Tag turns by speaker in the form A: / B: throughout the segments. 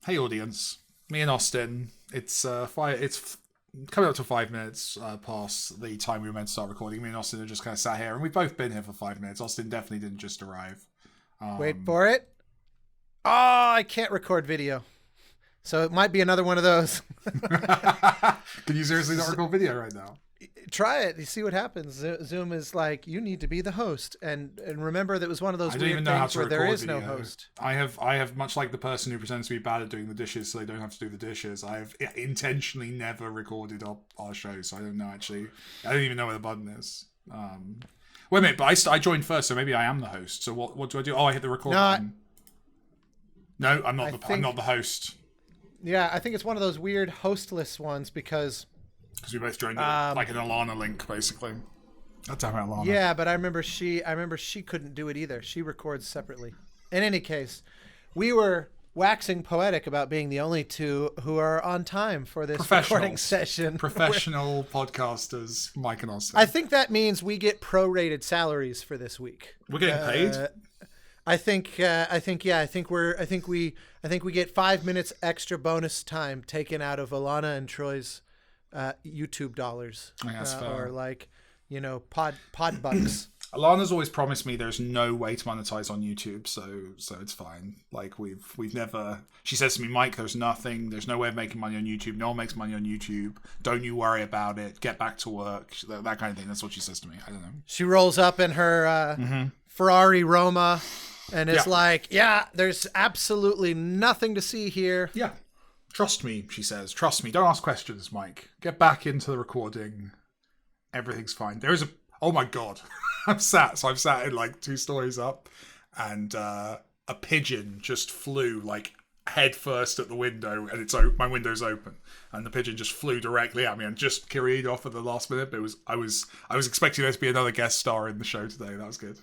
A: Hey audience, me and Austin. It's coming up to 5 minutes past the time we were meant to start recording. Me and Austin have just kind of sat here, and we've both been here for 5 minutes. Austin definitely didn't just arrive.
B: Wait for it. Oh, I can't record video. So it might be another one of those.
A: Can you seriously not record video right now?
B: Try it. You see what happens. Zoom is like, you need to be the host. And remember, that was one of those weird things where there is no host.
A: I have much like the person who pretends to be bad at doing the dishes so they don't have to do the dishes. I have intentionally never recorded our show, so I don't know actually. I don't even know where the button is. Wait a minute, but I joined first, so maybe I am the host. So what do I do? Oh, I hit the record button. No, I'm not the host.
B: Yeah, I think it's one of those weird hostless ones because
A: we both joined like an Alanah link, basically. That's how Alanah.
B: Yeah, but I remember she couldn't do it either. She records separately. In any case, we were waxing poetic about being the only two who are on time for this recording session.
A: Professional podcasters, Mike and Austin.
B: I think that means we get prorated salaries for this week.
A: We're getting paid.
B: I think we get 5 minutes extra bonus time taken out of Alanah and Troy's YouTube dollars, or like, pod bucks.
A: Alanah's always promised me there's no way to monetize on YouTube, so it's fine. Like we've never. She says to me, Mike, there's no way of making money on YouTube. No one makes money on YouTube. Don't you worry about it. Get back to work. That kind of thing. That's what she says to me. I don't know.
B: She rolls up in her Ferrari Roma. And it's like, there's absolutely nothing to see here.
A: Yeah. Trust me, she says. Trust me. Don't ask questions, Mike. Get back into the recording. Everything's fine. There is oh my God. I'm sat in like 2 stories up, and a pigeon just flew like head first at the window, and my window's open, and the pigeon just flew directly at me and just carried off at the last minute. But I was expecting there to be another guest star in the show today. That was good.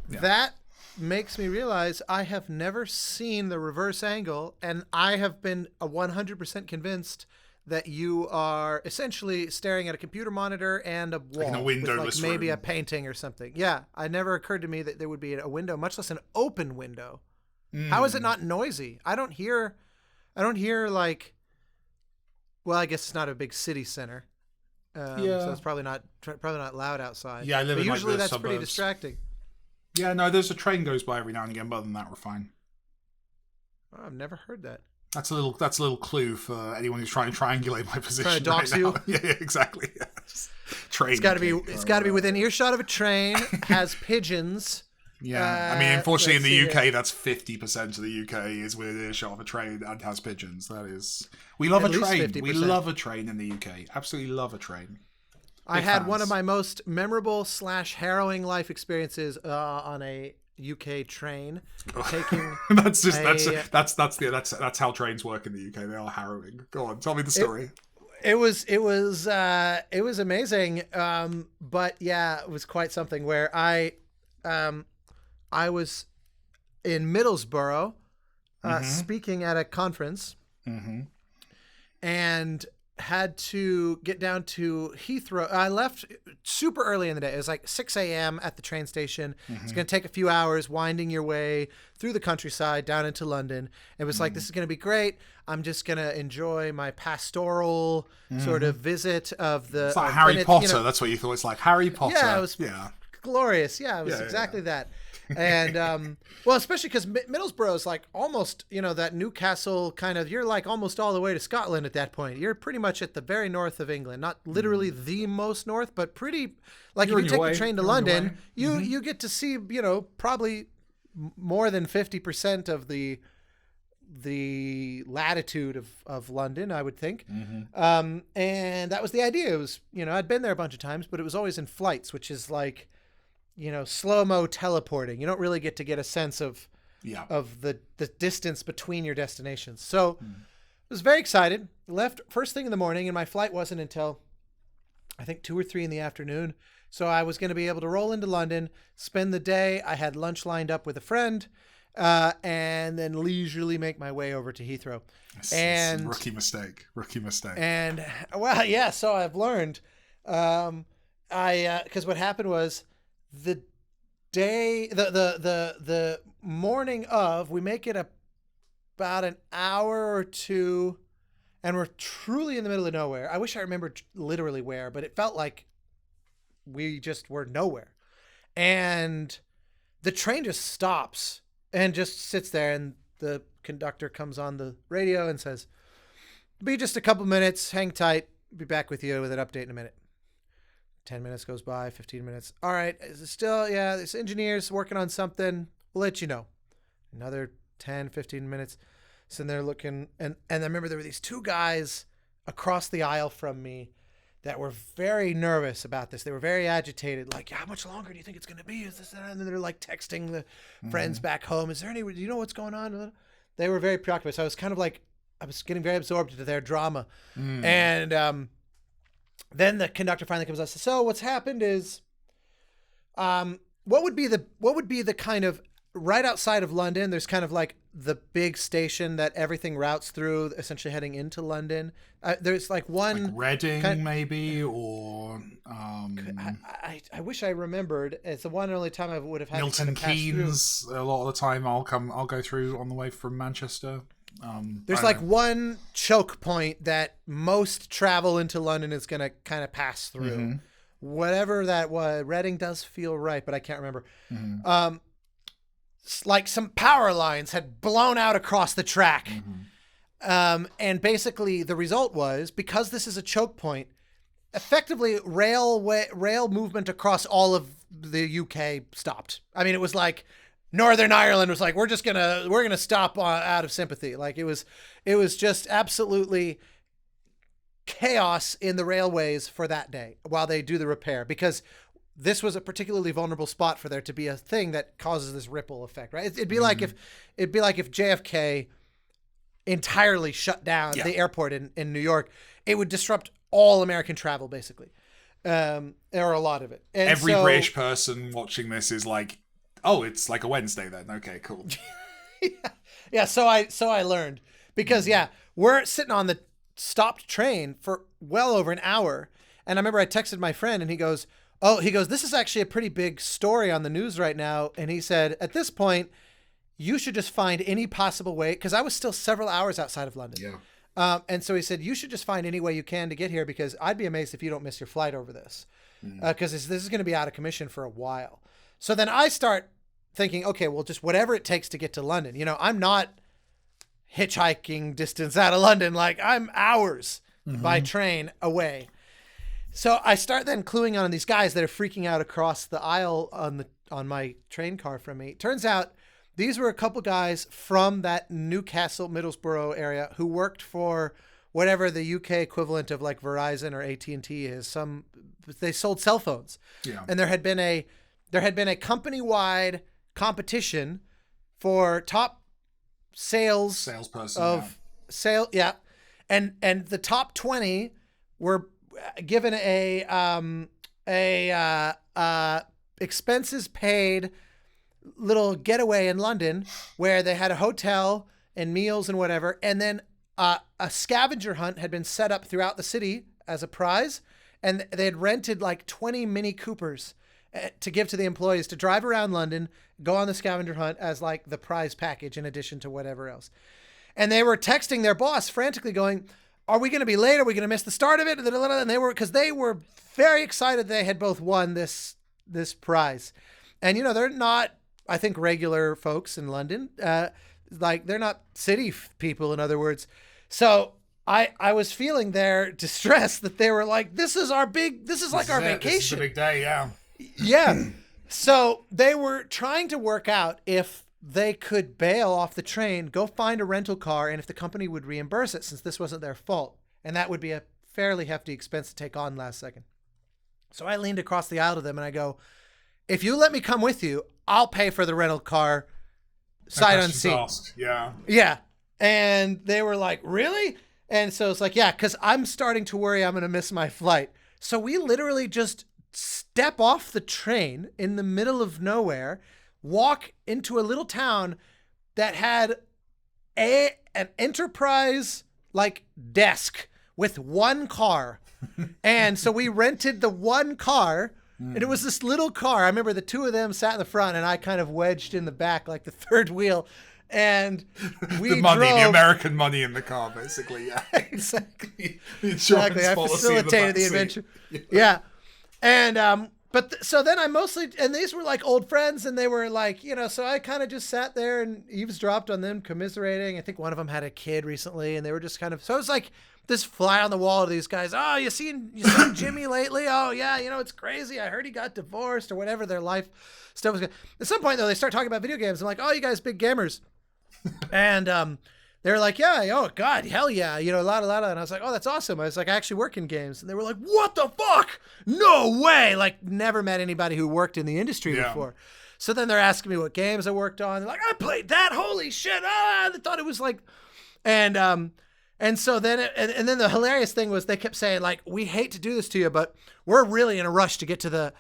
B: That makes me realize I have never seen the reverse angle, and I have been 100% convinced that you are essentially staring at a computer monitor and a wall,
A: like in a windowless
B: with maybe
A: room.
B: A painting or something. Yeah, it never occurred to me that there would be a window, much less an open window. How is it not noisy? I don't hear like. Well, I guess it's not a big city center, so it's probably not loud outside.
A: Yeah, I live in
B: usually
A: like the
B: that's
A: suburbs.
B: pretty distracting.
A: Yeah, no, there's a train goes by every now and again, but other than that, we're fine.
B: Oh, I've never heard that.
A: That's a little clue for anyone who's trying to triangulate my position.
B: Trying to dox you?
A: Yeah, exactly. Yeah. Train.
B: It's got to be within earshot of a train. Has pigeons.
A: Yeah, I mean, unfortunately, in the UK, that's 50% of the UK is within earshot of a train and has pigeons. That is, we love a train. 50%. We love a train in the UK. Absolutely love a train.
B: I had one of my most memorable / harrowing life experiences on a UK train. Taking
A: that's how trains work in the UK. They are harrowing. Go on, tell me the story.
B: It was amazing. But yeah, it was quite something where I was in Middlesbrough speaking at a conference, and had to get down to Heathrow. I left super early in the day. It was like 6 a.m. at the train station. It's going to take a few hours winding your way through the countryside down into London. It was like, this is going to be great. I'm just going to enjoy my pastoral sort of visit of the...
A: It's like Harry Potter. That's what you thought. It's like Harry Potter.
B: Yeah, it was glorious. Yeah, it was exactly that. And well, especially because Middlesbrough is like almost, that Newcastle kind of, you're like almost all the way to Scotland at that point. You're pretty much at the very north of England, not literally the most north, but pretty, like, if you take the train to London, you get to see, probably more than 50% of the latitude of London, I would think. And that was the idea. It was, I'd been there a bunch of times, but it was always in flights, which is like, slow-mo teleporting. You don't really get a sense of the distance between your destinations. So I was very excited. Left first thing in the morning, and my flight wasn't until I think 2 or 3 in the afternoon. So I was going to be able to roll into London, spend the day. I had lunch lined up with a friend, and then leisurely make my way over to Heathrow.
A: And rookie mistake.
B: And well, yeah. So I've learned. Because what happened was, the day, the morning of, we make it about an hour or two, and we're truly in the middle of nowhere. I wish I remembered literally where, but it felt like we just were nowhere. And the train just stops and just sits there, and the conductor comes on the radio and says, "Be just a couple minutes, hang tight, be back with you with an update in a minute." 10 minutes goes by, 15 minutes. "All right, is it still, yeah, this engineer's working on something. We'll let you know." Another 10, 15 minutes. So they're looking, and I remember there were these two guys across the aisle from me that were very nervous about this. They were very agitated, like, "How much longer do you think it's going to be? Is this?" And then they're like texting the friends back home. "Is there any, do you know what's going on?" They were very preoccupied. So I was kind of like, I was getting very absorbed into their drama. And then the conductor finally comes up and says, "So what's happened is, what would be the kind of, right outside of London, there's kind of like the big station that everything routes through, essentially heading into London. There's like one,
A: like Reading, maybe, or
B: I wish I remembered. It's the one and only time I would have had
A: Milton
B: to kind of
A: Keynes. A lot of the time, I'll go through on the way from Manchester.
B: There's like one choke point that most travel into London is going to kind of pass through. Whatever that was, Reading does feel right, but I can't remember. Like some power lines had blown out across the track. And basically the result was, because this is a choke point, effectively rail movement across all of the UK stopped. I mean, it was like Northern Ireland was like, we're gonna stop out of sympathy. Like it was just absolutely chaos in the railways for that day while they do the repair, because this was a particularly vulnerable spot for there to be a thing that causes this ripple effect, right? It'd be like if JFK entirely shut down the airport in New York, it would disrupt all American travel, basically, or a lot of it. And
A: every British person watching this is like, "Oh, it's like a Wednesday then. Okay, cool."
B: Yeah. So I learned, because we're sitting on the stopped train for well over an hour, and I remember I texted my friend, and he goes, "This is actually a pretty big story on the news right now." And he said, "At this point, you should just find any possible way," because I was still several hours outside of London.
A: Yeah.
B: And so he said, "You should just find any way you can to get here, because I'd be amazed if you don't miss your flight over this, because this is going to be out of commission for a while." So then I start thinking, okay, well, just whatever it takes to get to London. You know, I'm not hitchhiking distance out of London. Like, I'm hours by train away. So I start then cluing on these guys that are freaking out across the aisle on my train car from me. Turns out these were a couple guys from that Newcastle, Middlesbrough area who worked for whatever the UK equivalent of like Verizon or AT&T is. They sold cell phones.
A: Yeah.
B: And there had been a company-wide competition for top salesperson sale. Yeah. And the top 20 were given a expenses paid little getaway in London, where they had a hotel and meals and whatever. And then a scavenger hunt had been set up throughout the city as a prize. And they had rented like 20 Mini Coopers to give to the employees to drive around London, go on the scavenger hunt as like the prize package in addition to whatever else. And they were texting their boss frantically going, "Are we going to be late? Are we going to miss the start of it?" And they were very excited they had both won this prize. And, you know, they're not, I think, regular folks in London. Like, they're not city people, in other words. So I was feeling their distress that they were like, this is our vacation.
A: This is a big day, yeah.
B: Yeah. So they were trying to work out if they could bail off the train, go find a rental car, and if the company would reimburse it, since this wasn't their fault. And that would be a fairly hefty expense to take on last second. So I leaned across the aisle to them and I go, "If you let me come with you, I'll pay for the rental car sight unseen."
A: Yeah.
B: Yeah. And they were like, "Really?" And so it's like, yeah, because I'm starting to worry I'm going to miss my flight. So we literally just step off the train in the middle of nowhere, walk into a little town that had an enterprise like desk with one car. And so we rented the one car, and it was this little car. I remember the two of them sat in the front and I kind of wedged in the back like the third wheel. And we
A: the money,
B: drove...
A: the American money in the car, basically. Yeah,
B: exactly.
A: The insurance
B: Exactly. I
A: policy
B: facilitated the
A: in the
B: adventure.
A: backseat.
B: Yeah. And so then I mostly, and these were like old friends, and they were like, so I kind of just sat there and eavesdropped on them commiserating. I think one of them had a kid recently, and they were just kind of, so it was like this fly on the wall of these guys. Oh, you seen Jimmy lately? Oh yeah, it's crazy. I heard he got divorced or whatever their life stuff was. At some point though, they start talking about video games. I'm like, oh, you guys big gamers, and they're like, yeah, oh God, hell yeah, a lot. And I was like, oh, that's awesome. I was like, I actually work in games. And they were like, what the fuck? No way. Like, never met anybody who worked in the industry before. So then they're asking me what games I worked on. They're like, I played that. Holy shit. They thought it was like, and so then, and then the hilarious thing was they kept saying like, we hate to do this to you, but we're really in a rush to get to the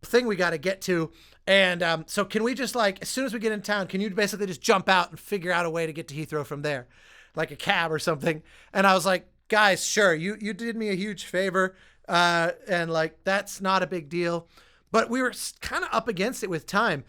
B: thing we got to get to. And so can we just like, as soon as we get in town, can you basically just jump out and figure out a way to get to Heathrow from there? Like a cab or something. And I was like, guys, sure. You did me a huge favor. And like, that's not a big deal, but we were kind of up against it with time.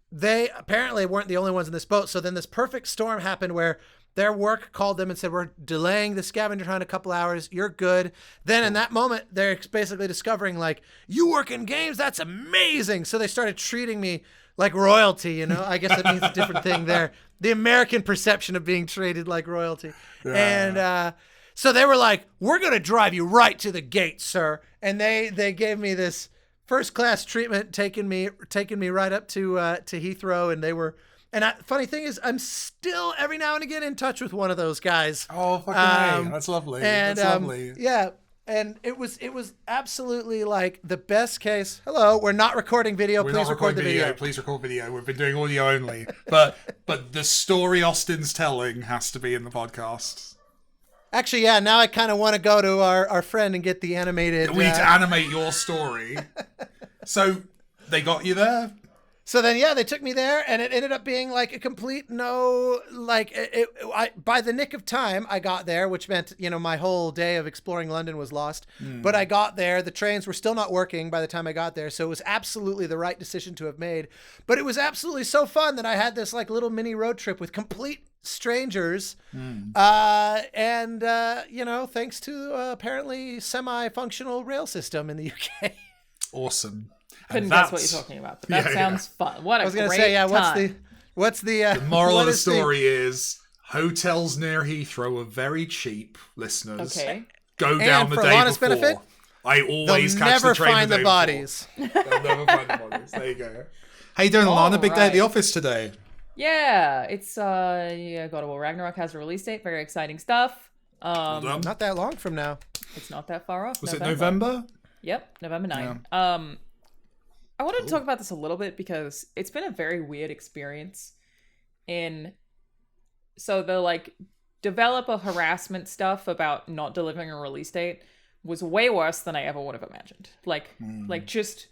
B: They apparently weren't the only ones in this boat. So then this perfect storm happened where their work called them and said, we're delaying the scavenger hunt a couple hours. You're good. Then in that moment, they're basically discovering like, you work in games. That's amazing. So they started treating me like royalty. I guess it means a different thing there. The American perception of being treated like royalty. Yeah. And so they were like, we're going to drive you right to the gate, sir. And they gave me this first class treatment, taking me right up to Heathrow. And they were, and funny thing is, I'm still every now and again in touch with one of those guys.
A: Oh, fucking that's lovely.
B: And,
A: that's lovely.
B: Yeah. And it was absolutely like the best case. Hello, we're not recording video. Please record the video.
A: Please record video. We've been doing audio only. But the story Austin's telling has to be in the podcast.
B: Actually, yeah, now I kind of want to go to our friend and get the animated.
A: We need to animate your story. So they got you there?
B: So then, yeah, they took me there, and it ended up being like a complete by the nick of time, I got there, which meant, my whole day of exploring London was lost. But I got there. The trains were still not working by the time I got there. So it was absolutely the right decision to have made. But it was absolutely so fun that I had this like little mini road trip with complete strangers. Thanks to apparently semi-functional rail system in the UK.
C: Awesome.
D: Couldn't guess what you're talking about, but that sounds fun. What a great time. I was going to say, yeah,
B: what's the
A: moral of the story is hotels near Heathrow are very cheap, listeners.
D: Okay.
A: Go down the day
B: Alanah's
A: before.
B: benefit,
A: I always catch the train the day before. They'll never find the bodies. There you go. How you doing, Alanah? Big day at the office today.
D: Yeah, it's God of War Ragnarok has a release date. Very exciting stuff.
B: Not that long from now.
D: It's not that far off.
A: Was it November?
D: Yep, November 9.
A: Yeah.
D: I wanted to talk about this a little bit because it's been a very weird experience. So the like developer harassment stuff about not delivering a release date was way worse than I ever would have imagined. Like just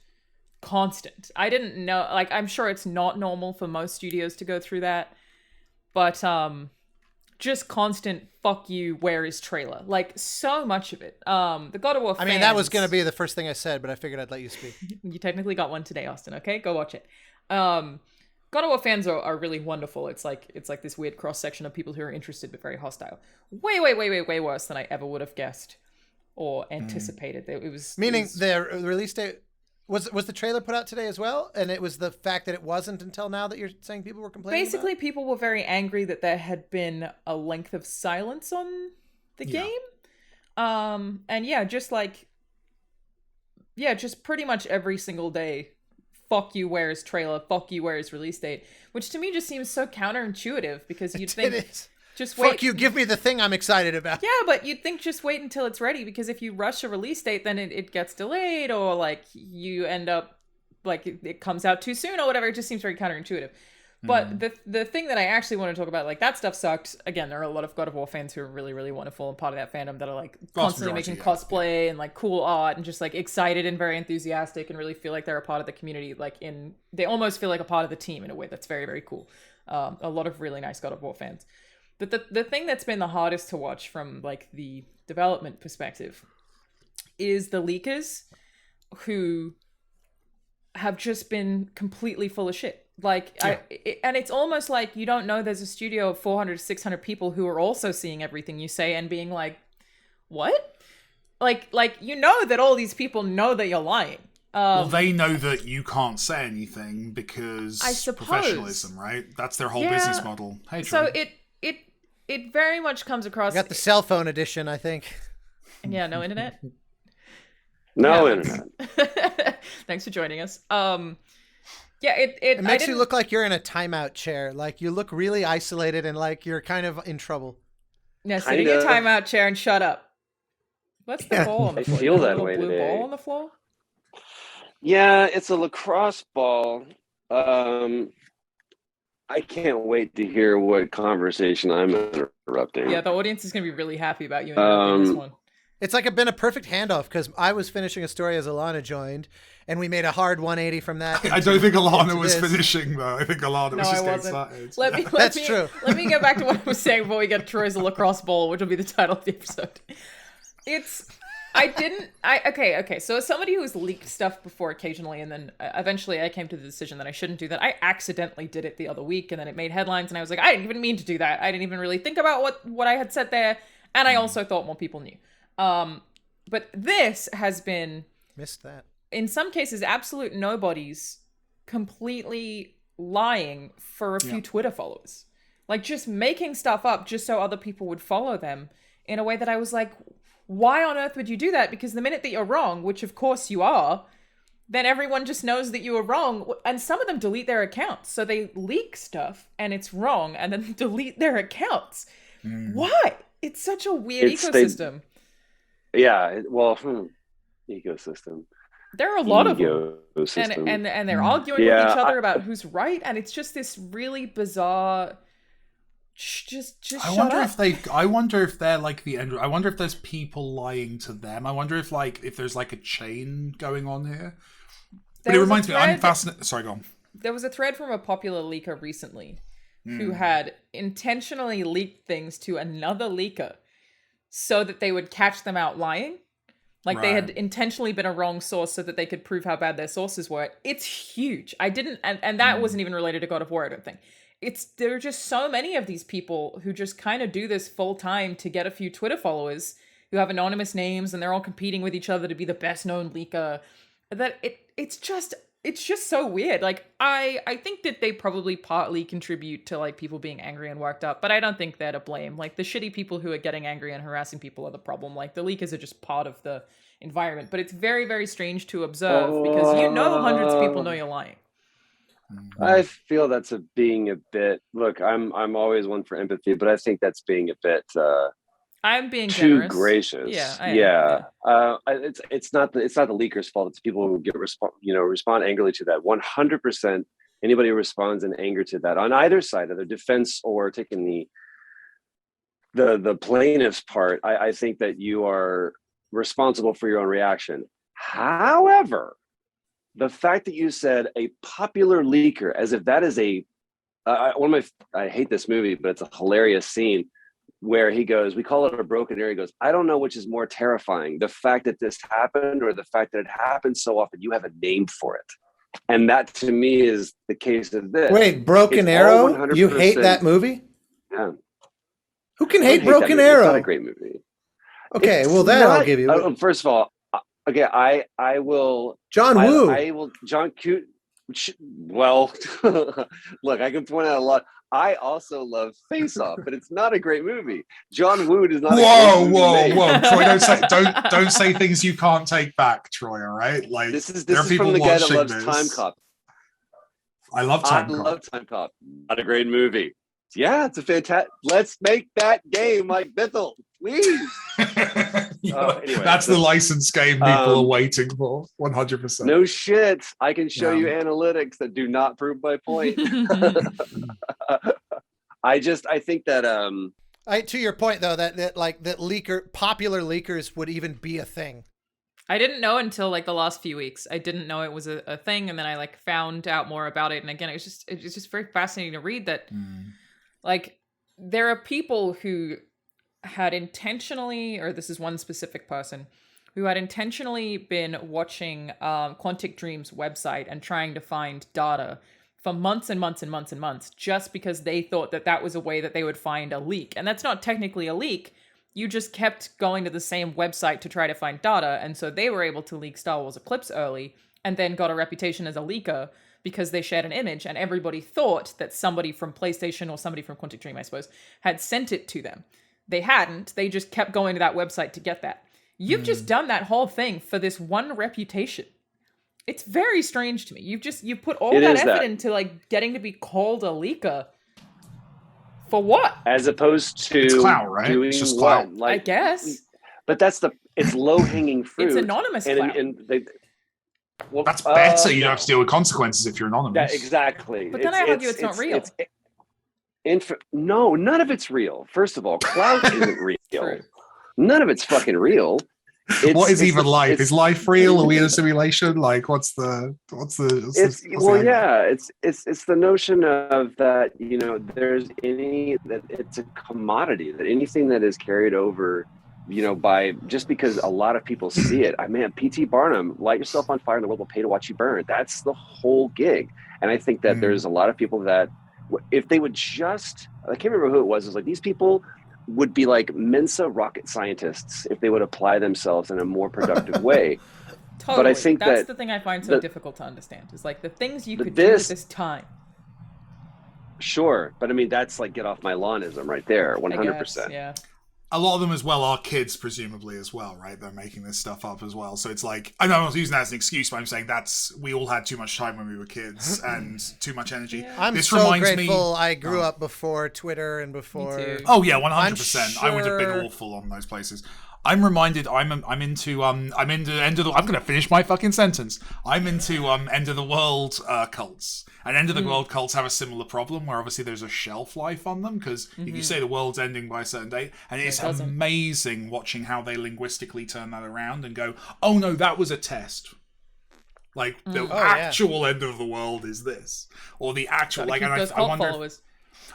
D: constant. I didn't know, like, I'm sure it's not normal for most studios to go through that, but just constant fuck you, where is trailer? Like, so much of it. The God of War fans,
B: I mean, that was going to be the first thing I said, but I figured I'd let you speak.
D: You technically got one today, Austin, okay? Go watch it. God of War fans are really wonderful. It's like this weird cross-section of people who are interested but very hostile. Way worse than I ever would have guessed or anticipated. It was...
B: Meaning the release date... Was the trailer put out today as well? And it was the fact that it wasn't until now that you're saying people were complaining
D: Basically,
B: about?
D: people were very angry that there had been a length of silence on the game. And just pretty much every single day, fuck you, where is trailer? Fuck you, where is release date? Which to me just seems so counterintuitive because you'd think... Just wait.
B: Fuck you, give me the thing I'm excited about.
D: Yeah, but you'd think just wait until it's ready, because if you rush a release date, then it gets delayed, or like you end up like it comes out too soon or whatever. It just seems very counterintuitive. But the thing that I actually want to talk about, like, that stuff sucked. Again, there are a lot of God of War fans who are really, really wonderful and part of that fandom that are like constantly making cosplay and like cool art and just like excited and very enthusiastic and really feel like they're a part of the community. They almost feel like a part of the team in a way that's very, very cool. A lot of really nice God of War fans. But the thing that's been the hardest to watch from like the development perspective is the leakers, who have just been completely full of shit. and it's almost like you don't know there's a studio of 400 to 600 people who are also seeing everything you say and being like, what? Like you know that all these people know that you're lying.
A: Well, they know that you can't say anything because
D: I suppose.
A: Professionalism, right? That's their whole business model. Hey,
D: so
A: Troy.
D: it very much comes across.
B: I got the cell phone edition, I think.
D: Yeah, no internet.
C: No internet.
D: Thanks for joining us. Yeah,
B: it makes you look like you're in a timeout chair. Like you look really isolated and like you're kind of in trouble.
D: Yeah, sit in your timeout chair and shut up. What's the ball on the floor?
C: I feel that way
D: blue
C: today.
D: Ball on the floor?
C: Yeah, it's a lacrosse ball. I can't wait to hear what conversation I'm interrupting.
D: Yeah, the audience is going to be really happy about you interrupting this one.
B: It's like been a perfect handoff because I was finishing a story as Alanah joined, and we made a hard 180 from that.
A: I don't think Alanah was finishing, though. I think Alanah was just getting started.
D: That's
B: true.
D: Let me get back to what I was saying before we get Troy's lacrosse ball, which will be the title of the episode. Okay. So as somebody who's leaked stuff before occasionally, and then eventually I came to the decision that I shouldn't do that. I accidentally did it the other week, and then it made headlines, and I was like, I didn't even mean to do that. I didn't even really think about what I had said there, and I also thought more people knew. But this has been
B: missed that
D: in some cases absolute nobodies completely lying for a few Twitter followers, like just making stuff up just so other people would follow them in a way that I was like, why on earth would you do that? Because the minute that you're wrong, which of course you are, then everyone just knows that you were wrong. And some of them delete their accounts. So they leak stuff and it's wrong and then delete their accounts. Why? It's such a weird ecosystem.
C: Ecosystem.
D: There are a lot of them. And they're arguing with each other about who's right. And it's just this really bizarre...
A: I wonder if they're like the end. I wonder if there's people lying to them. I wonder if there's like a chain going on here. But it reminds me, I'm fascinated. Sorry, go on.
D: There was a thread from a popular leaker recently who had intentionally leaked things to another leaker so that they would catch them out lying. Like they had intentionally been a wrong source so that they could prove how bad their sources were. It's huge. And that wasn't even related to God of War, I don't think. There are just so many of these people who just kind of do this full time to get a few Twitter followers who have anonymous names and they're all competing with each other to be the best known leaker. That it's just so weird. Like I think that they probably partly contribute to like people being angry and worked up, but I don't think they're to blame. Like the shitty people who are getting angry and harassing people are the problem. Like the leakers are just part of the environment. But it's very, very strange to observe because hundreds of people know you're lying.
C: I feel that's being a bit. Look, I'm always one for empathy, but I think that's being a bit.
D: I'm being
C: too
D: generous.
C: Gracious.
D: Yeah.
C: It's not the leaker's fault. It's people who respond angrily to that. 100%. Anybody who responds in anger to that on either side, either defense or taking the plaintiff's part, I think that you are responsible for your own reaction. However, the fact that you said a popular leaker, as if that is I hate this movie, but it's a hilarious scene where he goes, we call it a broken arrow. He goes, I don't know which is more terrifying, the fact that this happened or the fact that it happens so often. You have a name for it. And that to me is the case of this.
B: Wait, Broken Arrow? You hate that movie?
C: Yeah.
B: Who can hate Broken Arrow?
C: It's not a great movie.
B: Okay, I'll give you.
C: First of all, okay, I will.
B: John Woo.
C: I will. John Cute. Well, look, I can point out a lot. I also love Face Off, but it's not a great movie. John Woo is not.
A: Whoa! Troy, don't say things you can't take back, Troy. All right, like
C: this is from the guy that loves Time Cop.
A: I love Time
C: Cop. Not a great movie. Yeah, it's a fantastic. Let's make that game like Bithell, please.
A: Anyway, that's the license game people are waiting for. 100%.
C: No shit. I can show you analytics that do not prove my point. I think that
B: to your point though, that popular leakers would even be a thing.
D: I didn't know until like the last few weeks. I didn't know it was a thing, and then I like found out more about it. And again, it's just very fascinating to read that. Like, there are people who had intentionally, or this is one specific person, who had intentionally been watching Quantic Dream's website and trying to find data for months and months and months and months, just because they thought that that was a way that they would find a leak. And that's not technically a leak. You just kept going to the same website to try to find data, and so they were able to leak Star Wars Eclipse early, and then got a reputation as a leaker because they shared an image, and everybody thought that somebody from PlayStation or somebody from Quantic Dream, I suppose, had sent it to them. They hadn't. They just kept going to that website to get that. You've just done that whole thing for this one reputation. It's very strange to me. You put all that effort into like getting to be called a leaker. For what?
C: As opposed to
A: it's clout, right?
C: Doing
A: it's just
C: what?
A: clout.
D: I guess.
C: But it's low hanging fruit.
D: It's anonymous clout.
C: Well,
A: That's better. You don't have to deal with consequences if you're anonymous.
C: Exactly.
D: But then I argue it's not real.
C: No, none of it's real. First of all, clout isn't real.
D: True.
C: None of it's fucking real.
A: What is even life? Is life real? Are we in a simulation? Like, what's the
C: it's the notion of that, that it's a commodity, that anything that is carried over, by just because a lot of people see it. P.T. Barnum, light yourself on fire and the world will pay to watch you burn. That's the whole gig. And I think that there's a lot of people that if they would just, I can't remember who it was like these people would be like Mensa rocket scientists if they would apply themselves in a more productive way.
D: Totally.
C: But I think
D: that's the thing I find so difficult to understand is like the things you could do with this time.
C: Sure. But I mean, that's like get off my lawnism right there. 100%.
D: Yeah.
A: A lot of them as well are kids, presumably, as well, right? They're making this stuff up as well. So it's like, I know I'm not using that as an excuse, but I'm saying we all had too much time when we were kids and too much energy.
B: Yeah. I'm so grateful I grew up before Twitter and before...
A: Oh, yeah, 100%. I would have been awful on those places. I'm reminded. I'm into end of the. I'm gonna finish my fucking sentence. I'm into end of the world cults, and end of the world cults have a similar problem where obviously there's a shelf life on them because if you say the world's ending by a certain date, and it's amazing watching how they linguistically turn that around and go, oh no, that was a test. Like the actual end of the world is this, or the actual like. And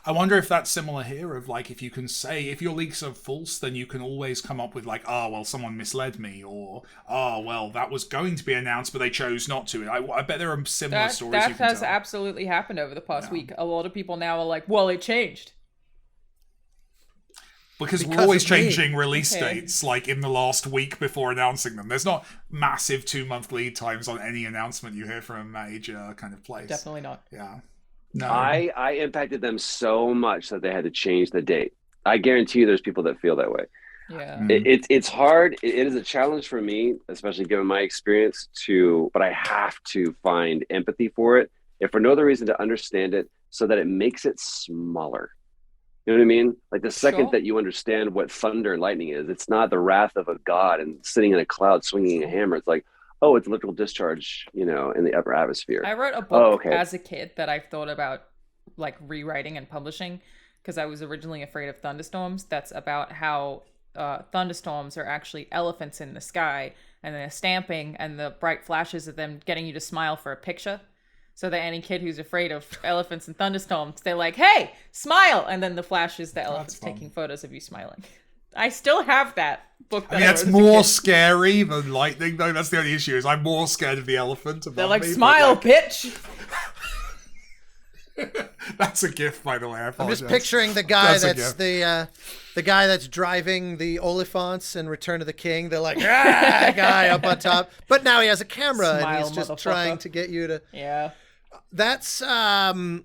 A: I wonder if that's similar here of like if you can say if your leaks are false, then you can always come up with like, well, someone misled me, or well, that was going to be announced, but they chose not to. I bet there are similar stories.
D: That has absolutely happened over the past week. A lot of people now are like, well, it changed.
A: Because we're always changing release dates, like in the last week before announcing them. There's not massive 2-month lead times on any announcement you hear from a major kind of place.
D: Definitely not.
A: Yeah. No.
C: I impacted them so much that they had to change the date. I guarantee you there's people that feel that way.
D: Yeah.
C: It's hard. It is a challenge for me, especially given my experience but I have to find empathy for it, if for no other reason to understand it so that it makes it smaller. You know what I mean? Like the second that you understand what thunder and lightning is, it's not the wrath of a god and sitting in a cloud swinging a hammer. It's like, oh, it's electrical discharge, in the upper atmosphere.
D: I wrote a book as a kid that I've thought about like rewriting and publishing because I was originally afraid of thunderstorms. That's about how thunderstorms are actually elephants in the sky and they're stamping and the bright flashes of them getting you to smile for a picture. So that any kid who's afraid of elephants and thunderstorms, they're like, hey, smile! And then the flash is the elephants taking photos of you smiling. I still have that book. That
A: that's more scary than lightning, though. That's the only issue. Is I'm more scared of the elephant.
D: They're like, smile, bitch.
A: That's a gift, by the way.
B: I'm just picturing the guy that's the guy that's driving the Oliphants in Return of the King. They're like, guy up on top, but now he has a camera and he's just trying to get you to.
D: Yeah.
B: That's I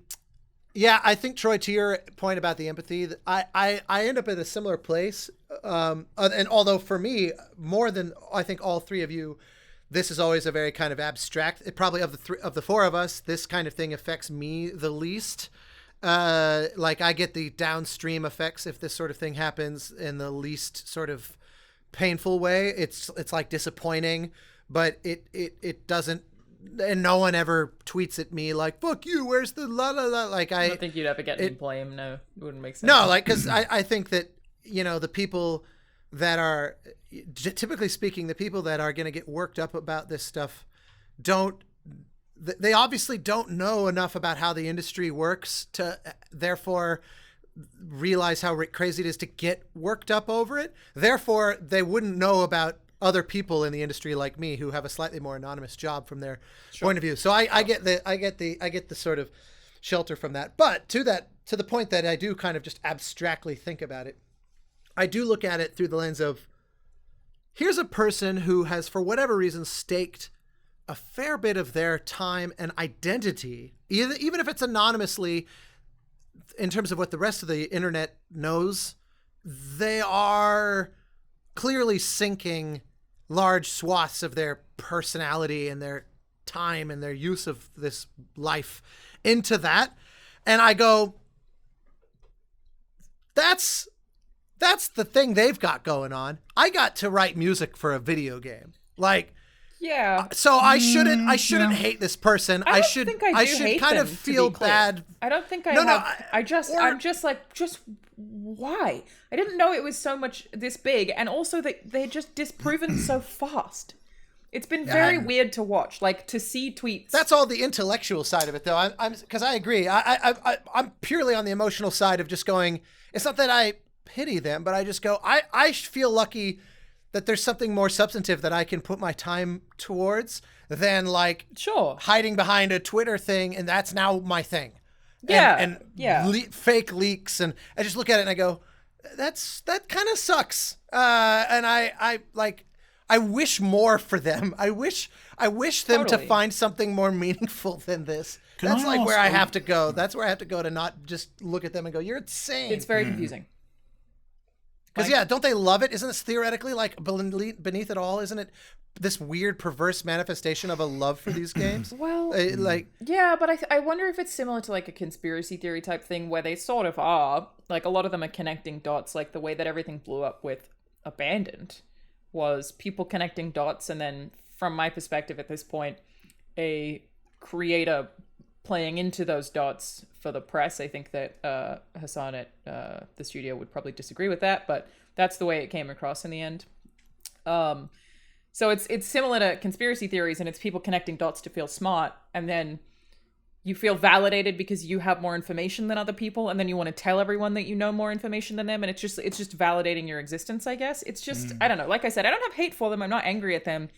B: think, Troy, to your point about the empathy, I end up at a similar place. And although for me, more than I think all three of you, this is always a very kind of abstract. Probably of the four of us, this kind of thing affects me the least. Like I get the downstream effects if this sort of thing happens in the least sort of painful way. It's like disappointing, but it doesn't. And no one ever tweets at me like, fuck you, where's the la la la? Like
D: I don't think you'd ever get any blame. No, it wouldn't make sense.
B: No, like, because I think that, the people that are, typically speaking, the people that are going to get worked up about this stuff they obviously don't know enough about how the industry works to therefore realize how crazy it is to get worked up over it. Therefore, they wouldn't know about other people in the industry like me who have a slightly more anonymous job from their point of view. So I get the sort of shelter from that. But to the point that I do kind of just abstractly think about it, I do look at it through the lens of, here's a person who has, for whatever reason, staked a fair bit of their time and identity, even if it's anonymously, in terms of what the rest of the internet knows. They are clearly sinking large swaths of their personality and their time and their use of this life into that. And I go, that's the thing they've got going on. I got to write music for a video game. Like,
D: yeah.
B: So I shouldn't hate this person. I should
D: hate
B: kind
D: them,
B: of feel bad.
D: I don't think I'm just like, why? I didn't know it was so much this big, and also that they're just disproven so fast. It's been very weird to watch, like to see tweets.
B: That's all the intellectual side of it, though. I'm because I agree. I'm purely on the emotional side of just going. It's not that I pity them, but I just go. I feel lucky that there's something more substantive that I can put my time towards than like hiding behind a Twitter thing, and that's now my thing. Fake leaks, and I just look at it and I go, that kind of sucks. And I wish more for them. I wish them to find something more meaningful than this. That's like where I have to go. That's where I have to go to not just look at them and go, you're insane.
D: It's very confusing.
B: Because don't they love it? Isn't this theoretically like beneath it all? Isn't it this weird perverse manifestation of a love for these games?
D: Well, yeah, but I wonder if it's similar to like a conspiracy theory type thing where they sort of are. Like a lot of them are connecting dots, like the way that everything blew up with Abandoned was people connecting dots, and then from my perspective at this point, a creator playing into those dots for the press. I think that Hassan at the studio would probably disagree with that, but that's the way it came across in the end. So it's similar to conspiracy theories, and it's people connecting dots to feel smart, and then you feel validated because you have more information than other people, and then you want to tell everyone that you know more information than them, and it's just validating your existence, I guess. It's just I don't know. Like I said, I don't have hate for them. I'm not angry at them.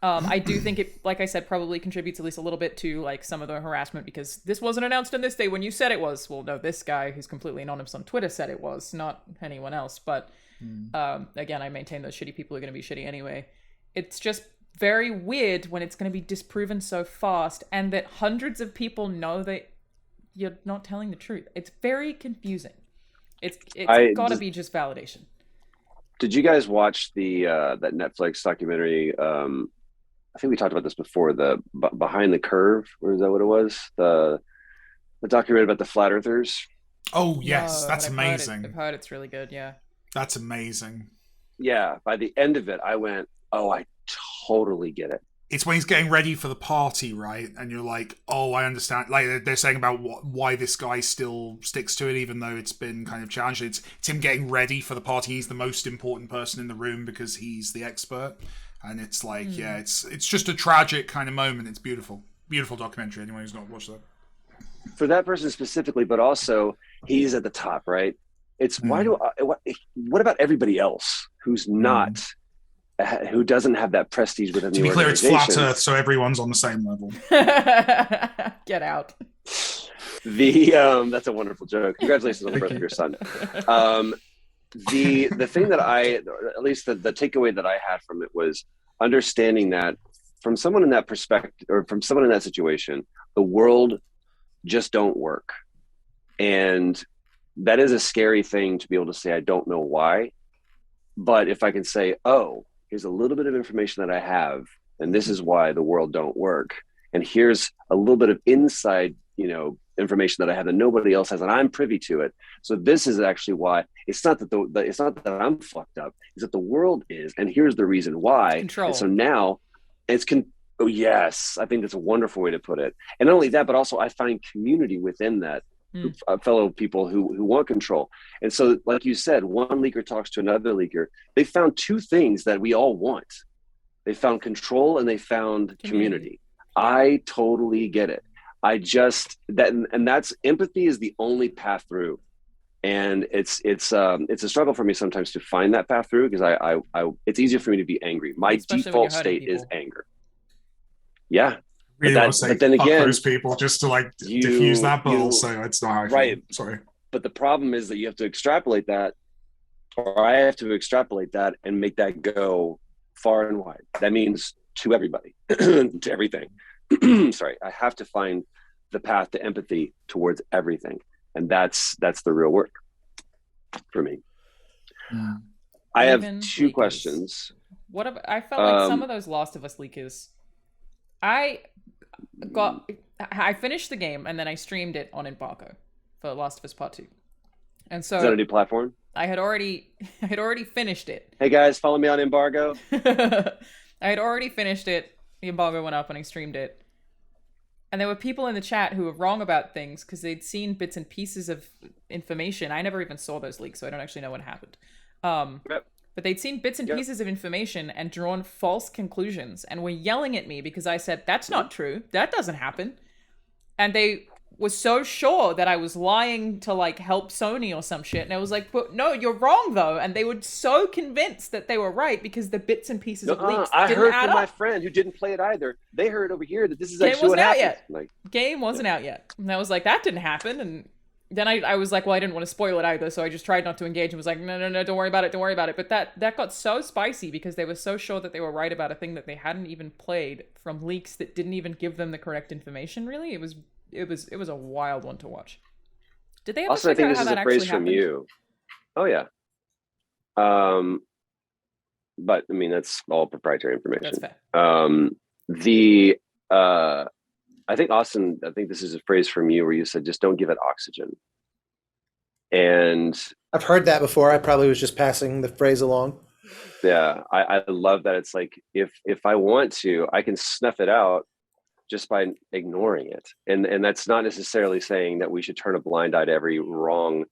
D: I do think it, like I said, probably contributes at least a little bit to like some of the harassment, because this wasn't announced on this day when you said it was. Well, no, this guy who's completely anonymous on Twitter said it was, not anyone else. But again, I maintain those shitty people are going to be shitty anyway. It's just very weird when it's going to be disproven so fast, and that hundreds of people know that you're not telling the truth. It's very confusing. It's got to be just validation.
C: Did you guys watch the that Netflix documentary? I think we talked about this before, the Behind the Curve, or is that what it was? The documentary about the flat earthers.
A: Oh yes, that's amazing.
D: I've heard it's really good. Yeah,
A: that's amazing.
C: Yeah, by the end of it, I went, "Oh, I totally get it."
A: It's when he's getting ready for the party, right? And you're like, "Oh, I understand." Like they're saying about why this guy still sticks to it, even though it's been kind of challenged. It's him getting ready for the party. He's the most important person in the room because he's the expert. And it's like, yeah, it's just a tragic kind of moment. It's beautiful. Beautiful documentary. Anyone who's not watched that.
C: For that person specifically, but also he's at the top, right? It's what about everybody else who's not, who doesn't have that prestige within the organization?
A: To be clear, it's flat Earth, so everyone's on the same level.
D: Get out.
C: That's a wonderful joke. Congratulations on the birth of your son. The thing that at least the takeaway that I had from it was understanding that from someone in that perspective, or from someone in that situation, the world just don't work. And that is a scary thing to be able to say, I don't know why. But if I can say, oh, here's a little bit of information that I have, and this is why the world don't work. And here's a little bit of inside, information that I have that nobody else has, and I'm privy to it. So this is actually why it's not that it's not that I'm fucked up. It's that the world is, and here's the reason why.
D: Control.
C: And so now oh yes, I think that's a wonderful way to put it. And not only that, but also I find community within that, fellow people who want control. And so, like you said, one leaker talks to another leaker. They found two things that we all want. They found control and they found community. I totally get it. That's empathy is the only path through. and it's a struggle for me sometimes to find that path through, because I it's easier for me to be angry. My
D: Especially when you're
C: default
D: hurting
C: state is
D: people.
C: anger. Yeah,
A: Really
C: but
A: want to say
C: but then
A: fuck
C: again,
A: those people just to like diffuse that bull. So it's not how I feel.
C: right.
A: Sorry.
C: But the problem is that you have to extrapolate that, or I have to extrapolate that and make that go far and wide. That means to everybody, to everything. Sorry, I have to find the path to empathy towards everything, and that's the real work for me.
A: Yeah.
C: I have
D: Even
C: two
D: leakers.
C: questions.
D: I felt like some of those Last of Us leakers. I finished the game and then I streamed it on embargo for Last of Us Part 2. And so
C: Is that a new platform?
D: I had already finished it.
C: Hey guys, follow me on embargo.
D: I had already finished it. The embargo went up and I streamed it. And there were people in the chat who were wrong about things because they'd seen bits and pieces of information. I never even saw those leaks, so I don't actually know what happened.
C: Yep.
D: But they'd seen bits and pieces of information and drawn false conclusions and were yelling at me because I said, that's not true. That doesn't happen. And they were so sure that I was lying to like help Sony or some shit. And I was like, but no, you're wrong though. And they were so convinced that they were right because the bits and pieces of leaks
C: I
D: didn't
C: heard
D: add
C: from
D: up.
C: my friend who didn't play it either. They heard over here that this is
D: Game
C: actually what
D: wasn't out
C: happened.
D: yet.
C: Like,
D: Game wasn't out yet. And I was like, that didn't happen. And then I was like, well, I didn't want to spoil it either. So I just tried not to engage and was like, no, don't worry about it. Don't worry about it. But that got so spicy because they were so sure that they were right about a thing that they hadn't even played from leaks that didn't even give them the correct information, really. It was a wild one to watch. Did they ever
C: also, I
D: figure
C: think
D: out
C: this
D: how
C: is
D: that
C: a phrase
D: actually
C: from
D: happened?
C: you. Oh, yeah. But, I mean, that's all proprietary information.
D: That's fair.
C: I think, Austin, this is a phrase from you where you said, just don't give it oxygen. And
B: I've heard that before. I probably was just passing the phrase along.
C: yeah, I love that. It's like, if I want to, I can snuff it out just by ignoring it. And that's not necessarily saying that we should turn a blind eye to every wrong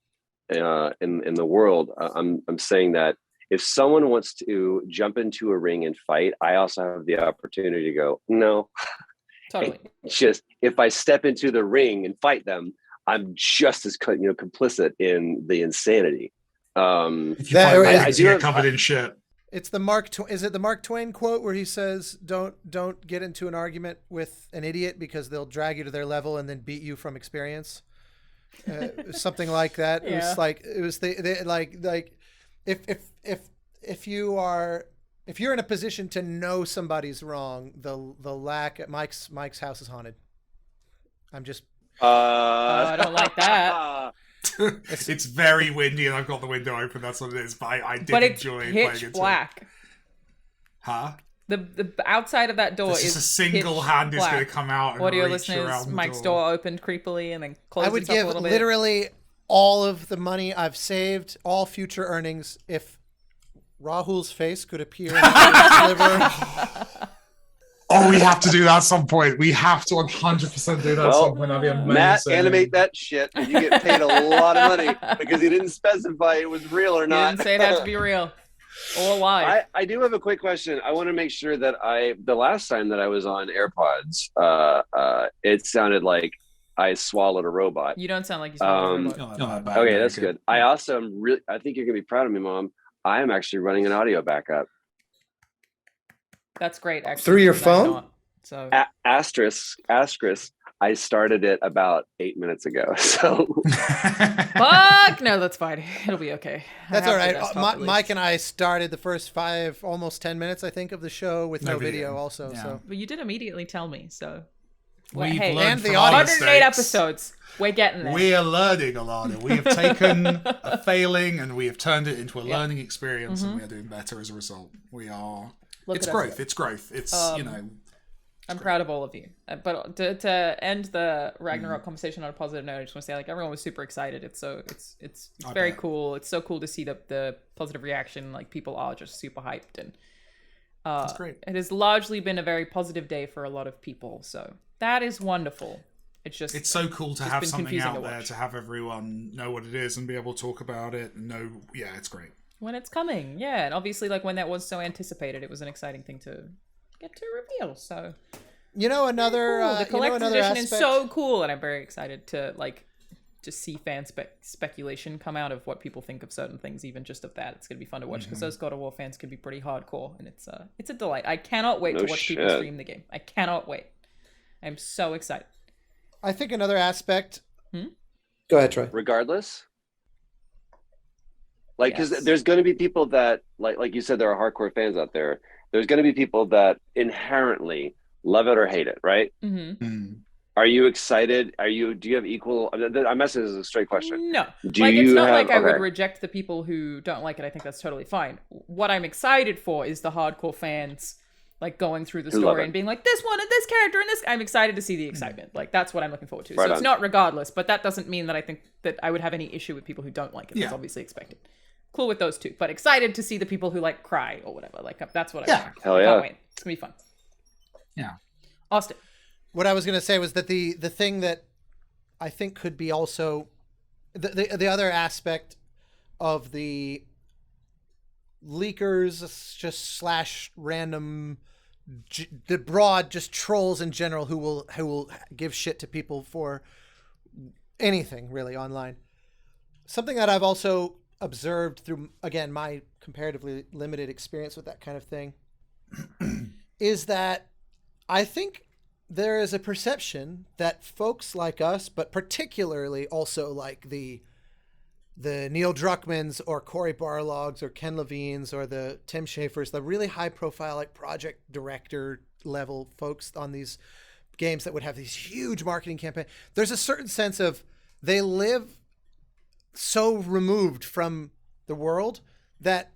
C: in the world. I'm saying that if someone wants to jump into a ring and fight, I also have the opportunity to go, no.
D: Totally.
C: It's just, if I step into the ring and fight them, I'm just as complicit in the insanity.
A: If you find
B: I
A: you get covered in shit.
B: It's the is it the Mark Twain quote where he says, "Don't get into an argument with an idiot because they'll drag you to their level and then beat you from experience." Something like that.
D: Yeah.
B: It was like if you're in a position to know somebody's wrong, the lack at Mike's house is haunted. I'm just.
D: I don't like that.
A: It's very windy and I've got the window open. That's what it is. But I did enjoy playing
D: pitch
A: it.
D: black.
A: Huh?
D: The outside of that door
A: This
D: is
A: a single hand is going to come out and
D: audio
A: reach
D: listeners,
A: around the
D: Mike's
A: door.
D: door opened creepily and then closed
B: I would
D: itself
B: give
D: a little bit.
B: literally all of the money I've saved, all future earnings, if Rahul's face could appear in the sliver.
A: Oh, we have to do that at some point. We have to 100% do that at some point. That'd be amazing.
C: Matt, animate that shit, and you get paid a lot of money because he didn't specify it was real or
D: He
C: not.
D: didn't say it had to be real or live.
C: I do have a quick question. I want to make sure that the last time that I was on AirPods, it sounded like I swallowed a robot.
D: You don't sound like you swallowed a robot.
A: Not that bad.
C: Okay, that's good. I also am I think you're gonna be proud of me, Mom. I am actually running an audio backup.
D: That's great, actually.
B: Through your
D: because I'm
B: phone?
D: not, so
C: Asterisk. I started it about 8 minutes ago. So
D: fuck no, that's fine. It'll be okay.
B: That's
D: I
B: all
D: have the
B: right.
D: desktop at
B: Mike
D: least.
B: and I started the first almost 10 minutes, I think, of the show with no video also.
A: Yeah.
B: So
D: But you did immediately tell me, so
A: We've
D: hey,
A: learned
B: and the
A: from our
D: 108
A: mistakes.
D: episodes. We're getting there.
A: We are learning, Alanah. We have taken a failing and we have turned it into a learning experience, and we are doing better as a result. We are.
D: Look
A: It's
D: at us.
A: growth. It's growth. It's
D: I'm proud of all of you. But to end the Ragnarok conversation on a positive note, I just want to say, like, everyone was super excited. It's very
A: bet.
D: cool. It's so cool to see the positive reaction. Like, people are just super hyped, and
A: That's great.
D: it has largely been a very positive day for a lot of people. So that is wonderful. It's
A: so cool to have
D: been
A: something
D: confusing
A: out
D: to
A: there
D: watch.
A: to have everyone know what it is and be able to talk about it and know. Yeah, it's great.
D: when it's coming. Yeah, and obviously, like, when that was so anticipated, it was an exciting thing to get to reveal. So
B: another
D: cool. The collector's edition
B: aspect,
D: is so cool, and I'm very excited to like just see fan speculation come out of what people think of certain things. Even just of that, it's gonna be fun to watch because those God of War fans can be pretty hardcore, and it's a delight. I cannot wait to watch people stream the game. I cannot wait. I'm so excited.
B: I think another aspect. Go ahead, Troy.
C: Regardless, like, because there's going to be people that, like you said, there are hardcore fans out there. There's going to be people that inherently love it or hate it, right? Are you excited? Do you have equal? I'm asking this as a straight question.
D: No, it's not like I would reject the people who don't like it. I think that's totally fine. What I'm excited for is the hardcore fans, like, going through the story and being like, this one and this character and this. I'm excited to see the excitement. Like, that's what I'm looking forward to. So it's not regardless, but that doesn't mean that I think that I would have any issue with people who don't like it. That's obviously expected. Cool with those two, but excited to see the people who like cry or whatever. Like, that's what I want.
C: Hell yeah.
D: Can't wait. It's gonna be fun.
A: Yeah.
D: Austin.
B: What I was going to say was that the thing that I think could be also the other aspect of the leakers just / random the broad just trolls in general who will give shit to people for anything really online. Something that I've also observed through, again, my comparatively limited experience with that kind of thing is that I think there is a perception that folks like us, but particularly also like the Neil Druckmanns or Cory Barlogs or Ken Levine's or the Tim Schafers, the really high profile, like project director level folks on these games that would have these huge marketing campaigns. There's a certain sense of they live so removed from the world that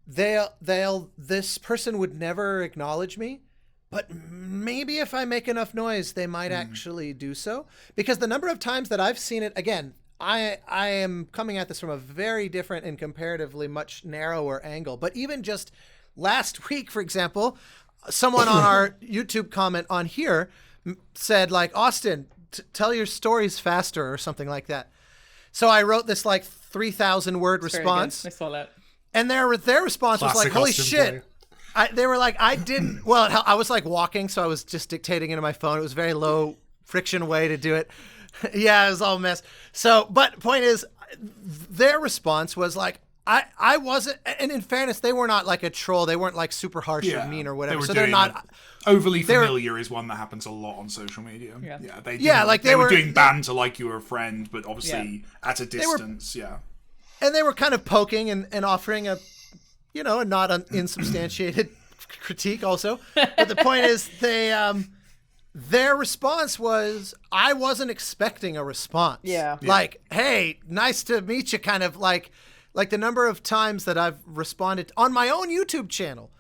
B: this person would never acknowledge me. But maybe if I make enough noise, they might actually do so. Because the number of times that I've seen it, again, I am coming at this from a very different and comparatively much narrower angle. But even just last week, for example, someone on our YouTube comment on here said, like, Austin, tell your stories faster or something like that. So I wrote this like 3,000 word response.
D: I saw that.
B: And their response was like, holy shit. They were like, I was like walking, so I was just dictating into my phone. It was a very low friction way to do it. Yeah, it was all a mess. So, but point is, their response was like, I wasn't, and in fairness, they were not like a troll. They weren't like super harsh or mean or whatever. So they're not
A: overly familiar is one that happens a lot on social media.
B: Yeah,
A: they were doing banter like you were a friend, but obviously at a distance.
B: And they were kind of poking and offering a not an insubstantiated critique also. But the point is their response was, I wasn't expecting a response.
D: Yeah.
B: Like, hey, nice to meet you, kind of like the number of times that I've responded on my own YouTube channel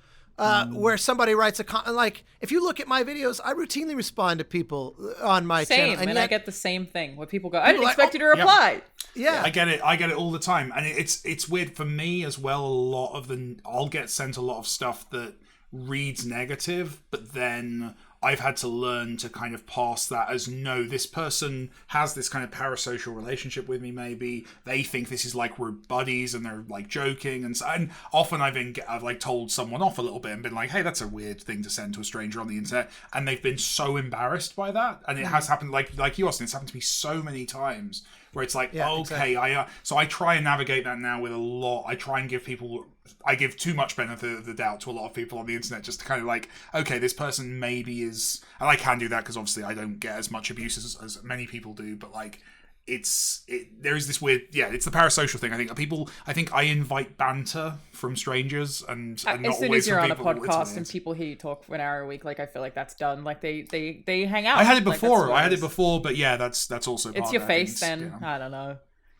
B: where somebody writes like, if you look at my videos, I routinely respond to people on my channel.
D: And I get the same thing where people go, I didn't expect you to reply.
B: Yeah,
A: I get it all the time, and it's weird for me as well. A lot of I'll get sent a lot of stuff that reads negative, but then I've had to learn to kind of pass that as, no, this person has this kind of parasocial relationship with me. Maybe they think this is like we're buddies and they're like joking, and often I've like told someone off a little bit and been like, hey, that's a weird thing to send to a stranger on the internet, and they've been so embarrassed by that. And it has happened, like you, Austin, it's happened to me so many times where it's like, okay, exactly. So I try and navigate that now with a lot. I try and I give too much benefit of the doubt to a lot of people on the internet, just to kind of like, okay, this person maybe is, and I can do that because obviously I don't get as much abuse as many people do, but like, there is this weird, it's the parasocial thing. I think I invite banter from strangers and not
D: as soon
A: always
D: as you're on a
A: people,
D: podcast and people hear you talk for an hour a week, like I feel like that's done. Like they hang out.
A: I had it before, but yeah, that's also part
D: it's
A: of
D: your
A: it.
D: face then. Yeah. I don't know.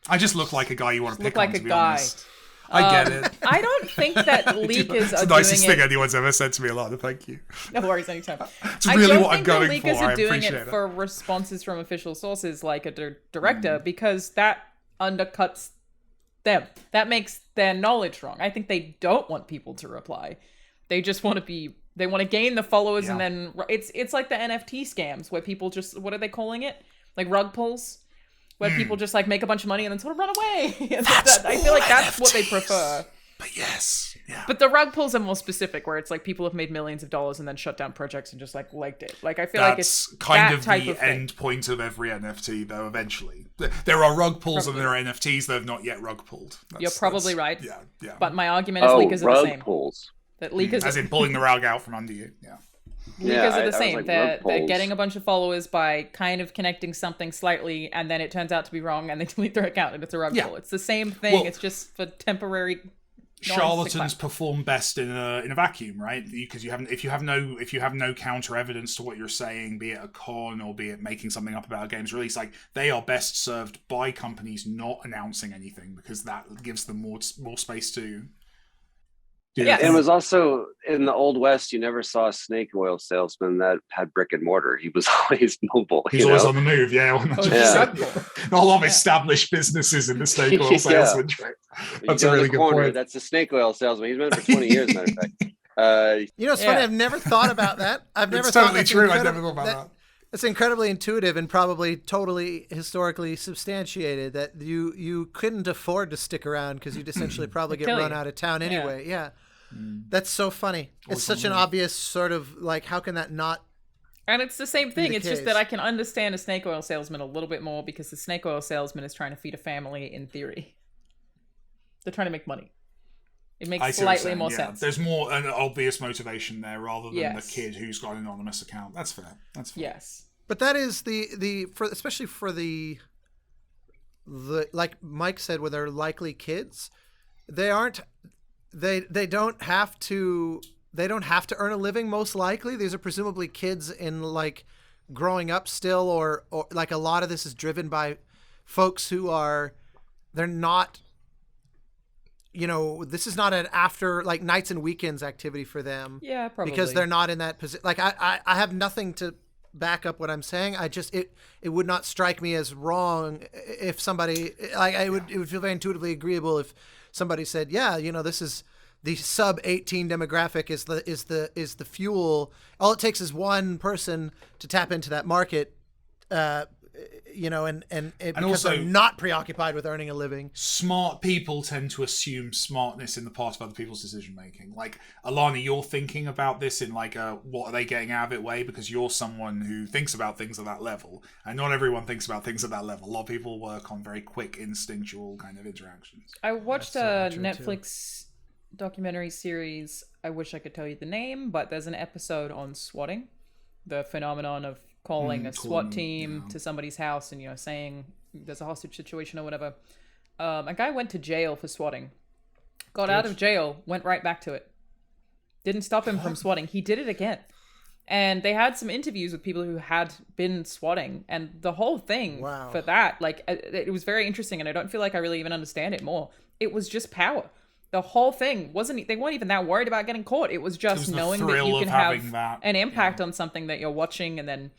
A: I just look like a guy you want to pick
D: on,
A: to
D: like
A: be
D: a guy.
A: Honest. I get it.
D: I don't think that leakers
A: it's
D: are
A: the nicest
D: doing
A: thing anyone's ever said to me, Alanah. Thank you.
D: No worries, anytime.
A: It's really what I'm going for.
D: I don't think the leakers are doing
A: it
D: for responses from official sources like a director, because that undercuts them. That makes their knowledge wrong. I think they don't want people to reply. They just want to they want to gain the followers, and then it's like the NFT scams where people just, what are they calling it? Like rug pulls? Where people just like make a bunch of money and then sort of run away. I feel like that's what they prefer.
A: But yes, yeah.
D: But the rug pulls are more specific, where it's like people have made millions of dollars and then shut down projects and just like liked it. Like I feel like it's
A: kind
D: that
A: of
D: type
A: the
D: of thing.
A: end point of every NFT, though. Eventually, there are rug pulls and there are NFTs that have not yet rug pulled.
D: You're probably right.
A: Yeah.
D: But my argument is leakers are the same.
C: Pulls.
D: That leakers,
A: as in pulling the rug out from under you. Yeah.
D: Leakers are the same.
C: Like,
D: they're getting a bunch of followers by kind of connecting something slightly, and then it turns out to be wrong, and they delete their account, and it's a rug pull. It's the same thing.
A: Well,
D: it's just for temporary.
A: Charlatans perform best in a vacuum, right? Because if you have no counter evidence to what you're saying, be it a con or be it making something up about a game's release, like they are best served by companies not announcing anything, because that gives them more space to.
D: Yeah,
C: and it was also in the Old West. You never saw a snake oil salesman that had brick and mortar. He was always mobile.
A: He's always on the move. Yeah, 100%. A lot of established businesses in the snake oil salesman trade. That's a really good point.
C: That's a snake oil salesman. He's been for 20 years, matter of fact.
B: It's funny. I've never thought about that. I've never
A: it's
B: thought
A: totally
B: that's
A: true. I never thought about that.
B: It's incredibly intuitive and probably totally historically substantiated that you couldn't afford to stick around because you'd essentially probably get run out of town anyway. Yeah. That's so funny. It's such an obvious sort of like, how can that not?
D: And it's the same thing. It's just that I can understand a snake oil salesman a little bit more because the snake oil salesman is trying to feed a family in theory. They're trying to make money. It makes slightly more sense.
A: There's more an obvious motivation there rather than the kid who's got an anonymous account. That's fair.
D: Yes.
B: But that is especially for the like Mike said, where they're likely kids, they don't have to earn a living, most likely. These are presumably kids in like growing up still, or like a lot of this is driven by folks who they're not, this is not an after like nights and weekends activity for them.
D: Yeah, probably.
B: Because they're not in that position. Like I have nothing to back up what I'm saying. I just, it would not strike me as wrong if somebody, like it would feel very intuitively agreeable if somebody said, this is the sub 18 demographic is the fuel. All it takes is one person to tap into that market, because
A: also,
B: they're not preoccupied with earning a living.
A: Smart people tend to assume smartness in the part of other people's decision making. Like, Alanah, you're thinking about this in like a what are they getting out of it way, because you're someone who thinks about things at that level, and not everyone thinks about things at that level. A lot of people work on very quick, instinctual kind of interactions.
D: I watched a Netflix documentary series. I wish I could tell you the name, but there's an episode on swatting, the phenomenon of calling a SWAT team to somebody's house and saying there's a hostage situation or whatever. A guy went to jail for swatting, got out of jail, went right back to it. Didn't stop him from swatting. He did it again. And they had some interviews with people who had been swatting, and the whole thing for that, like, it was very interesting, and I don't feel like I really even understand it more. It was just power. The whole thing they weren't even that worried about getting caught. It was just knowing that you can have an impact on something that you're watching. And then,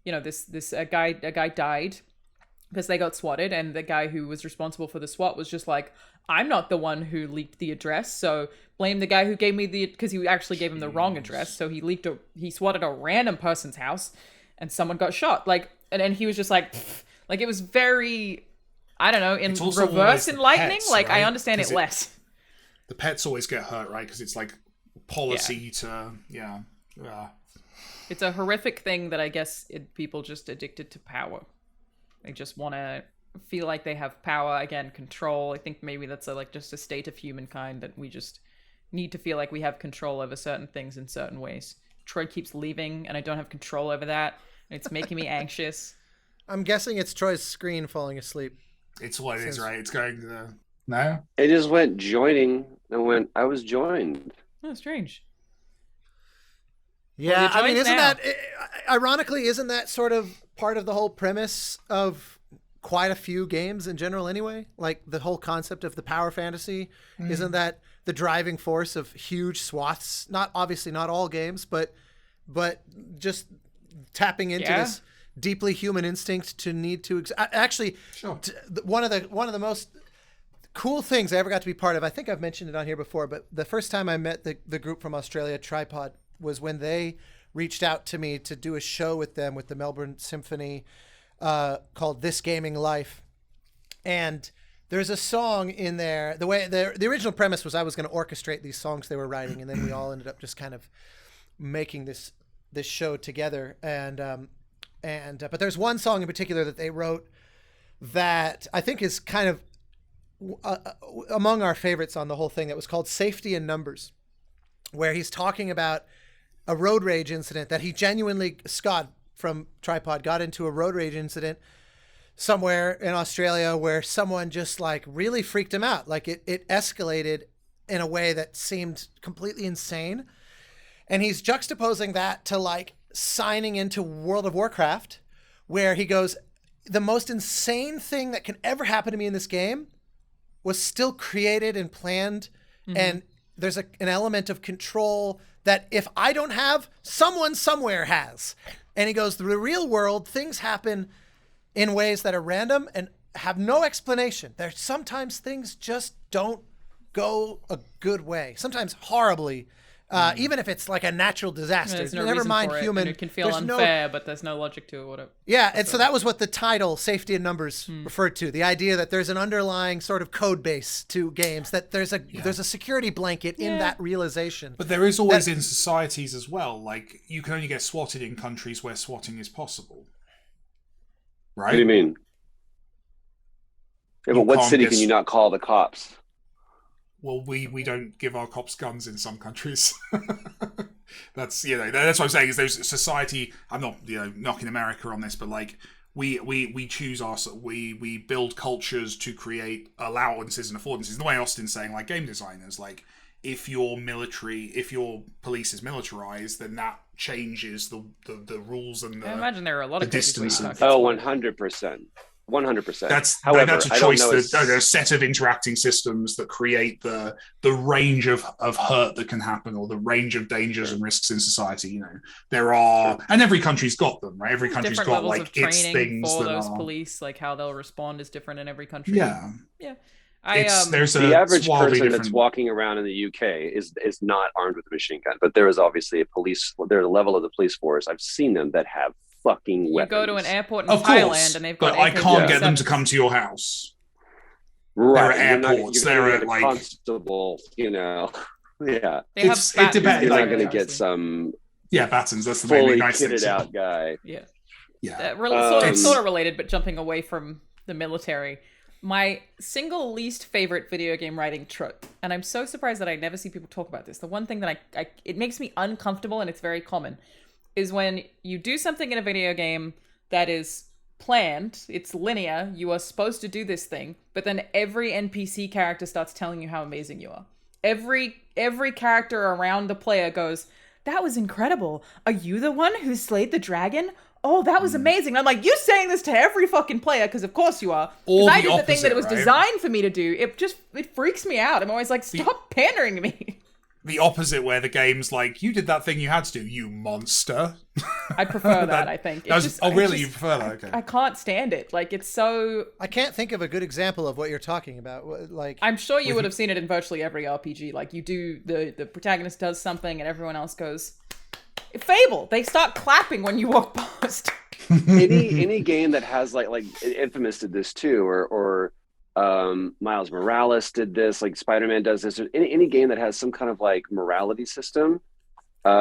D: a guy died because they got swatted, and the guy who was responsible for the SWAT was just like, I'm not the one who leaked the address, so blame the guy who gave me because he actually gave him the wrong address. So he swatted a random person's house, and someone got shot. Like, and he was just like, pfft. Like, it was very, I don't know, in reverse enlightening. Pets, like, right? I understand it less.
A: The pets always get hurt, right? Because it's like policy to,
D: It's a horrific thing that I guess people just addicted to power. They just want to feel like they have power, again, control. I think maybe that's just a state of humankind that we just need to feel like we have control over certain things in certain ways. Troy keeps leaving, and I don't have control over that. And it's making me anxious.
B: I'm guessing it's Troy's screen falling asleep.
A: It's what it is, right? It's going to... No?
C: It just went joining and I was joined.
D: Oh, strange.
B: Yeah, I mean, ironically, isn't that sort of part of the whole premise of quite a few games in general anyway? Like, the whole concept of the power fantasy, isn't that the driving force of huge swaths? Obviously not all games, but just tapping into this deeply human instinct to need to... Actually, one of the most cool things I ever got to be part of, I think I've mentioned it on here before, but the first time I met the group from Australia, Tripod, was when they reached out to me to do a show with them with the Melbourne Symphony called This Gaming Life. And there's a song in there. The way the original premise was I was going to orchestrate these songs they were writing, and then we all ended up just kind of making this show together. But there's one song in particular that they wrote that I think is kind of among our favorites on the whole thing. That was called "Safety in Numbers," where he's talking about a road rage incident that he genuinely, Scott from Tripod, got into a road rage incident somewhere in Australia where someone just like really freaked him out. Like it escalated in a way that seemed completely insane. And he's juxtaposing that to like signing into World of Warcraft, where he goes, the most insane thing that can ever happen to me in this game was still created and planned. And there's an element of control that if I don't have, someone somewhere has. And he goes, the real world, things happen in ways that are random and have no explanation. There's sometimes things just don't go a good way, sometimes horribly, even if it's like a natural disaster.
D: There's no
B: Never
D: reason
B: mind
D: for it,
B: human.
D: and it can feel unfair, but there's no logic to it. Whatever.
B: Yeah, and so that was what the title "Safety in Numbers" referred to. The idea that there's an underlying sort of code base to games, that there's a security blanket in that realization.
A: But there is always in societies as well. Like, you can only get swatted in countries where swatting is possible. Right?
C: What do you mean? Yeah, but what city can you not call the cops?
A: Well, we don't give our cops guns in some countries. That's that's what I'm saying. Is there's society. I'm not knocking America on this, but like we choose we build cultures to create allowances and affordances. The way Austin's saying, like game designers, like if your police is militarized, then that changes the rules and the.
D: I imagine there are a lot of
A: distance.
C: Oh, 100%. 100%.
A: That's
C: However,
A: that's a choice. There's a set of interacting systems that create the range of hurt that can happen, or the range of dangers and risks in society. There are, and every country's got them, right? Every country's
D: different
A: got
D: levels
A: like
D: of training
A: its things
D: for
A: that
D: those
A: are
D: police, like how they'll respond is different in every country.
A: Yeah. There's
C: the average person that's walking around in the UK is not armed with a machine gun, but there is obviously there's a level of the police force. I've seen them that have fucking weapons.
D: You go to an airport in
A: of
D: Thailand
A: course,
D: and they've got.
A: But I can't get them
D: AK-47s.
A: to come to your house.
C: Right.
A: There are airports. There are like
C: constable. Yeah.
D: They have
A: it depends.
C: You're
A: Like,
C: not going to get some.
A: Yeah, batons. That's the
C: fully
A: really nice
C: kitted
A: thing.
C: out guy.
A: Yeah.
D: Sort of related, but jumping away from the military. My single least favorite video game writing trope, and I'm so surprised that I never see people talk about this. The one thing that it makes me uncomfortable, and it's very common, is when you do something in a video game that is planned, it's linear, you are supposed to do this thing, but then every NPC character starts telling you how amazing you are. Every character around the player goes, "That was incredible. Are you the one who slayed the dragon? Oh, that was amazing." And I'm like, you're saying this to every fucking player, because of course you are. Because I did the thing that it was designed for me to do. It freaks me out. I'm always like, stop pandering to me.
A: The opposite, where the game's like, you did that thing you had to do, you monster.
D: I prefer that, I think.
A: You prefer that? Okay.
D: I can't stand it. Like, it's so...
B: I can't think of a good example of what you're talking about. Like,
D: I'm sure you would have seen it in virtually every RPG. Like, you do, the protagonist does something and everyone else goes... Fable. They start clapping when you walk past.
C: any game that has like Infamous did this too, or Miles Morales did this, like Spider-Man does this. Any game that has some kind of like morality system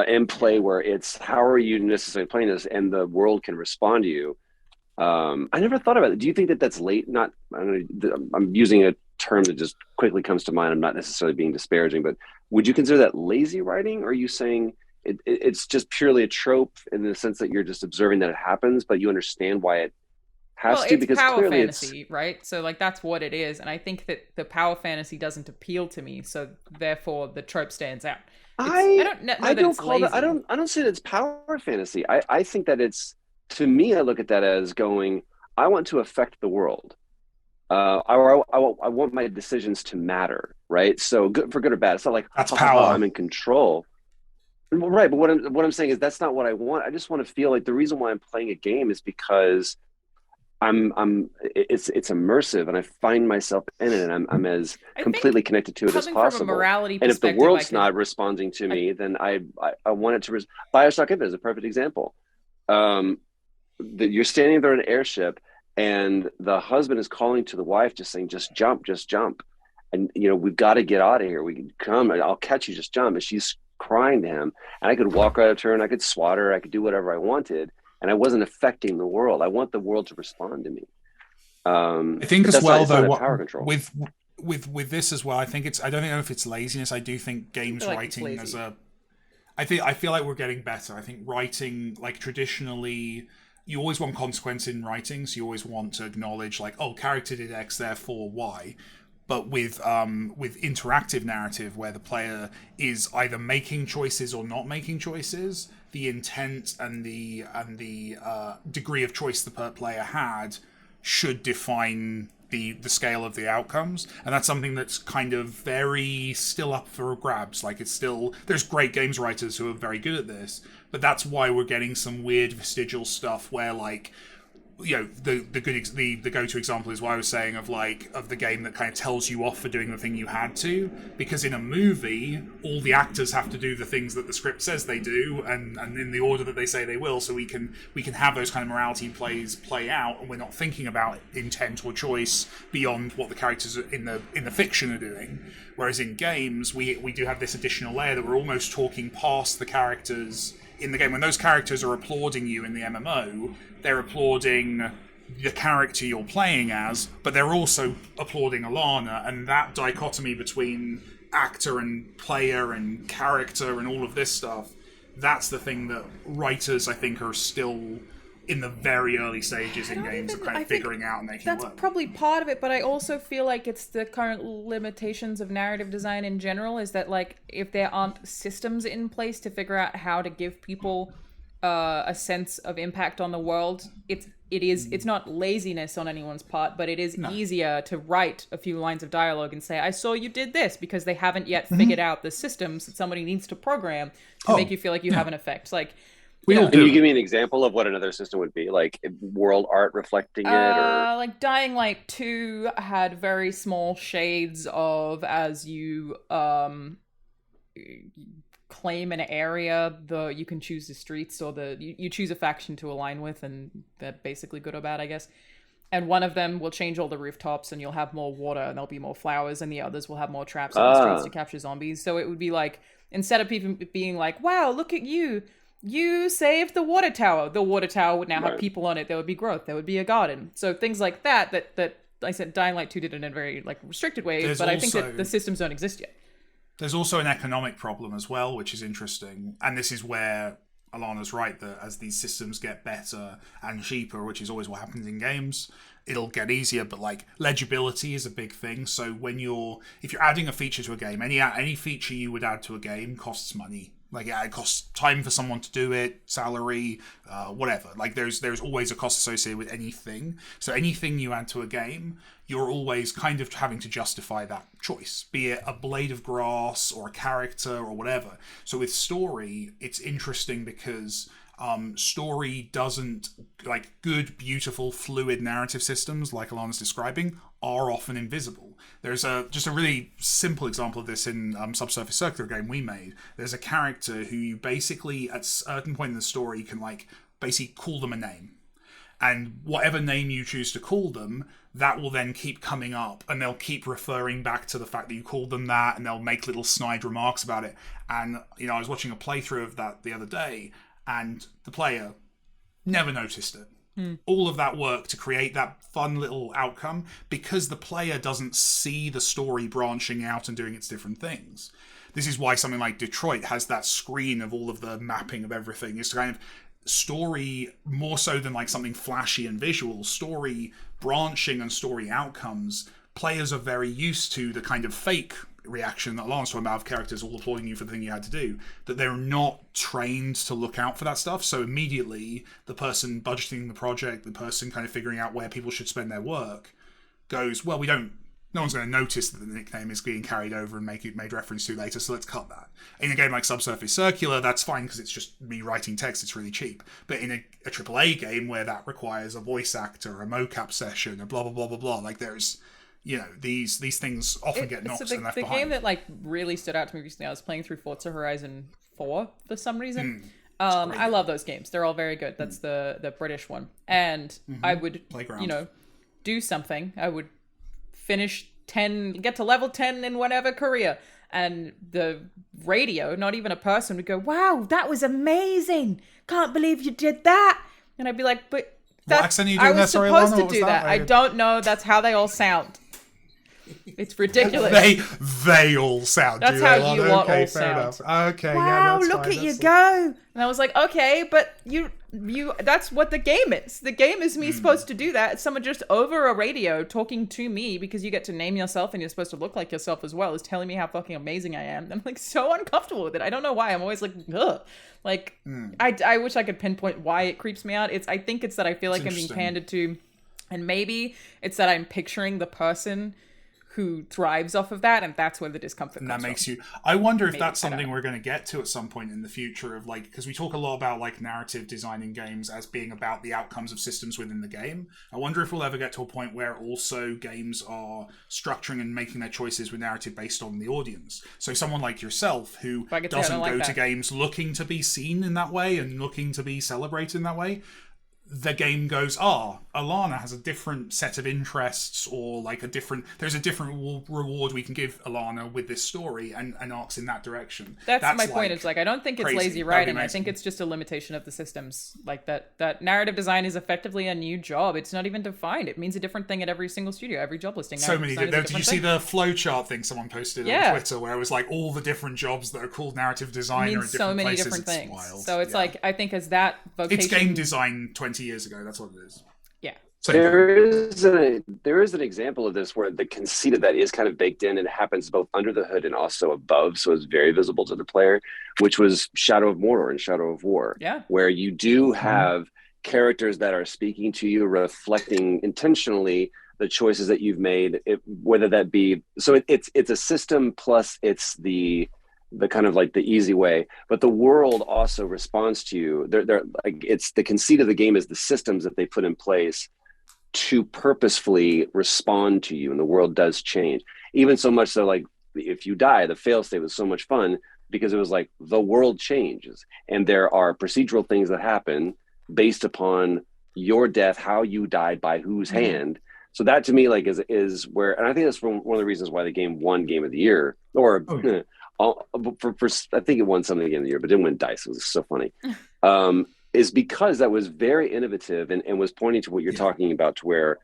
C: in play, where it's how are you necessarily playing this, and the world can respond to you. I never thought about it. Do you think that that's late? I don't know. I'm using a term that just quickly comes to mind. I'm not necessarily being disparaging, but would you consider that lazy writing? Or are you saying it's just purely a trope in the sense that you're just observing that it happens, but you understand why it has to?
D: It's
C: because
D: power
C: clearly
D: fantasy, right? So like that's what it is, and I think that the power fantasy doesn't appeal to me, so therefore the trope stands out. I
C: don't say that it's power fantasy. I think that it's, to me, I look at that as going, I want to affect the world. I want my decisions to matter, right? So good, for good or bad. It's not like
A: that's power.
C: I'm in control. Right, but what I'm saying is that's not what I want. I just want to feel like the reason why I'm playing a game is because it's immersive, and I find myself in it, and I'm as completely connected to it as possible.
D: From a morality
C: and if the
D: perspective,
C: world's not responding to me, then I want it to. BioShock Infinite is a perfect example. You're standing there in an airship, and the husband is calling to the wife, just saying, just jump, and we've got to get out of here. We can come, I'll catch you, just jump. And she's crying to him, and I could walk right up to her and I could swat her, I could do whatever I wanted, and I wasn't affecting the world. I want the world to respond to me.
A: I think as well, though,
C: power control.
A: with this as well, I think I don't know if it's laziness. I do think games writing I feel like we're getting better. I think writing, like, traditionally, you always want consequence in writing, so you always want to acknowledge, like, oh, character did X, therefore Y. But with interactive narrative, where the player is either making choices or not making choices, the intent and the degree of choice the player had should define the scale of the outcomes. And that's something that's kind of very still up for grabs. Like, there's great games writers who are very good at this, but that's why we're getting some weird vestigial stuff where, like, the go-to example is what I was saying of the game that kind of tells you off for doing the thing you had to, because in a movie all the actors have to do the things that the script says they do, and in the order that they say they will, so we can have those kind of morality plays play out, and we're not thinking about intent or choice beyond what the characters in the fiction are doing. Whereas in games we do have this additional layer that we're almost talking past the characters in the game. When those characters are applauding you in the MMO, they're applauding the character you're playing as, but they're also applauding Alanah, and that dichotomy between actor and player and character and all of this stuff, that's the thing that writers, I think, are still in the very early stages in games of kind of figuring out and making
D: that's
A: work.
D: Probably part of it, but I also feel like it's the current limitations of narrative design in general, is that, like, if there aren't systems in place to figure out how to give people a sense of impact on the world, it's not laziness on anyone's part, but it is easier to write a few lines of dialogue and say, I saw you did this, because they haven't yet figured out the systems that somebody needs to program to make you feel like you have an effect. Like,
C: can you give me an example of what another system would be? Like world art reflecting it? Or
D: like Dying Light 2 had very small shades of, as you claim an area, you can choose the streets, or you choose a faction to align with, and they're basically good or bad, I guess. And one of them will change all the rooftops, and you'll have more water, and there'll be more flowers, and the others will have more traps on the streets to capture zombies. So it would be like, instead of people being like, wow, look at you saved the water tower would now have people on it. There would be growth, there would be a garden. So things like that I said Dying Light 2 did it in a very, like, restricted way, but I think that the systems don't exist yet.
A: There's also an economic problem as well, which is interesting. And this is where Alanah's right, that as these systems get better and cheaper, which is always what happens in games, it'll get easier. But, like, legibility is a big thing. So if you're adding a feature to a game, any feature you would add to a game costs money. Like, it costs time for someone to do it, salary, whatever. Like, there's always a cost associated with anything. So anything you add to a game, you're always kind of having to justify that choice, be it a blade of grass or a character or whatever. So with story, it's interesting because story doesn't, like, good, beautiful, fluid narrative systems like Alanah's describing are often invisible. There's just a really simple example of this in Subsurface Circular, game we made. There's a character who you basically, at a certain point in the story, you can, like, basically call them a name. And whatever name you choose to call them, that will then keep coming up, and they'll keep referring back to the fact that you called them that, and they'll make little snide remarks about it. And, I was watching a playthrough of that the other day, and the player never noticed it. All of that work to create that fun little outcome, because the player doesn't see the story branching out and doing its different things. This is why something like Detroit has that screen of all of the mapping of everything. It's kind of story, more so than like something flashy and visual, story branching and story outcomes. Players are very used to the kind of fake reaction that Alanah's talking about, of characters all applauding you for the thing you had to do, that they're not trained to look out for that stuff. So immediately the person budgeting the project, the person kind of figuring out where people should spend their work, goes, well, no one's going to notice that the nickname is being carried over and made reference to later, so let's cut that. In a game like Subsurface Circular, that's fine because it's just me writing text, it's really cheap. But in a AAA game where that requires a voice actor, a mocap session, a blah, blah, blah, blah, blah, like there's, these things often get knocked and left behind.
D: The game that, like, really stood out to me recently, I was playing through Forza Horizon 4 for some reason. I love those games. They're all very good. That's the British one. And I would,
A: Playground.
D: do something. I would get to level 10 in whatever career. And the radio, not even a person, would go, wow, that was amazing. Can't believe you did that. And I'd be like, but
A: what accent are you
D: I
A: doing
D: was
A: there? Sorry,
D: supposed
A: Alanah,
D: to
A: what was
D: do that. I don't know. That's how they all sound. It's ridiculous.
A: They all sound.
D: That's how you all
A: okay, fair
D: sound.
A: enough. Okay,
D: Wow,
A: that's
D: look
A: fine.
D: at you go. And I was like, okay, but you that's what the game is. The game is me supposed to do that. It's someone just over a radio talking to me, because you get to name yourself and you're supposed to look like yourself as well, is telling me how fucking amazing I am. I'm like so uncomfortable with it. I don't know why. I'm always like, ugh. Like I wish I could pinpoint why it creeps me out. I think it's that I feel like I'm being pandered to, and maybe it's that I'm picturing the person who thrives off of that, and that's where the discomfort comes
A: that makes
D: from.
A: you. I wonder if that's something we're going to get to at some point in the future, of like, because we talk a lot about like narrative design in games as being about the outcomes of systems within the game. I wonder if we'll ever get to a point where also games are structuring and making their choices with narrative based on the audience. So someone like yourself who doesn't go to games looking to be seen in that way and looking to be celebrated in that way, the game goes, Alanah has a different set of interests, or like there's a different reward we can give Alanah with this story, and arcs in that direction.
D: That's my point. It's like, I don't think it's lazy writing. I think it's just a limitation of the systems. Like that narrative design is effectively a new job. It's not even defined. It means a different thing at every single studio, every job listing.
A: So many. Did you see the flowchart thing someone posted on Twitter, where it was like all the different jobs that are called narrative designer in different
D: so many
A: places?
D: different things.
A: Wild.
D: So it's like, I think as that vocation,
A: it's game design 20 years ago. That's what it is.
D: Yeah.
C: There is an example of this where the conceit of that is kind of baked in, and it happens both under the hood and also above, so it's very visible to the player, which was Shadow of Mordor and Shadow of War.
D: Yeah.
C: Where you do have characters that are speaking to you, reflecting intentionally the choices that you've made, whether that be, so it's a system plus it's the kind of like the easy way, but the world also responds to you. They're like, it's the conceit of the game is the systems that they put in place to purposefully respond to you, and the world does change. Even so much so, like if you die, the fail state was so much fun because it was like the world changes, and there are procedural things that happen based upon your death, how you died, by whose hand. So that to me, like, is where, and I think that's one of the reasons why the game won Game of the Year, or for I think it won something Game of the Year, but didn't win DICE. It was so funny. Is because that was very innovative and was pointing to what you're talking about, to where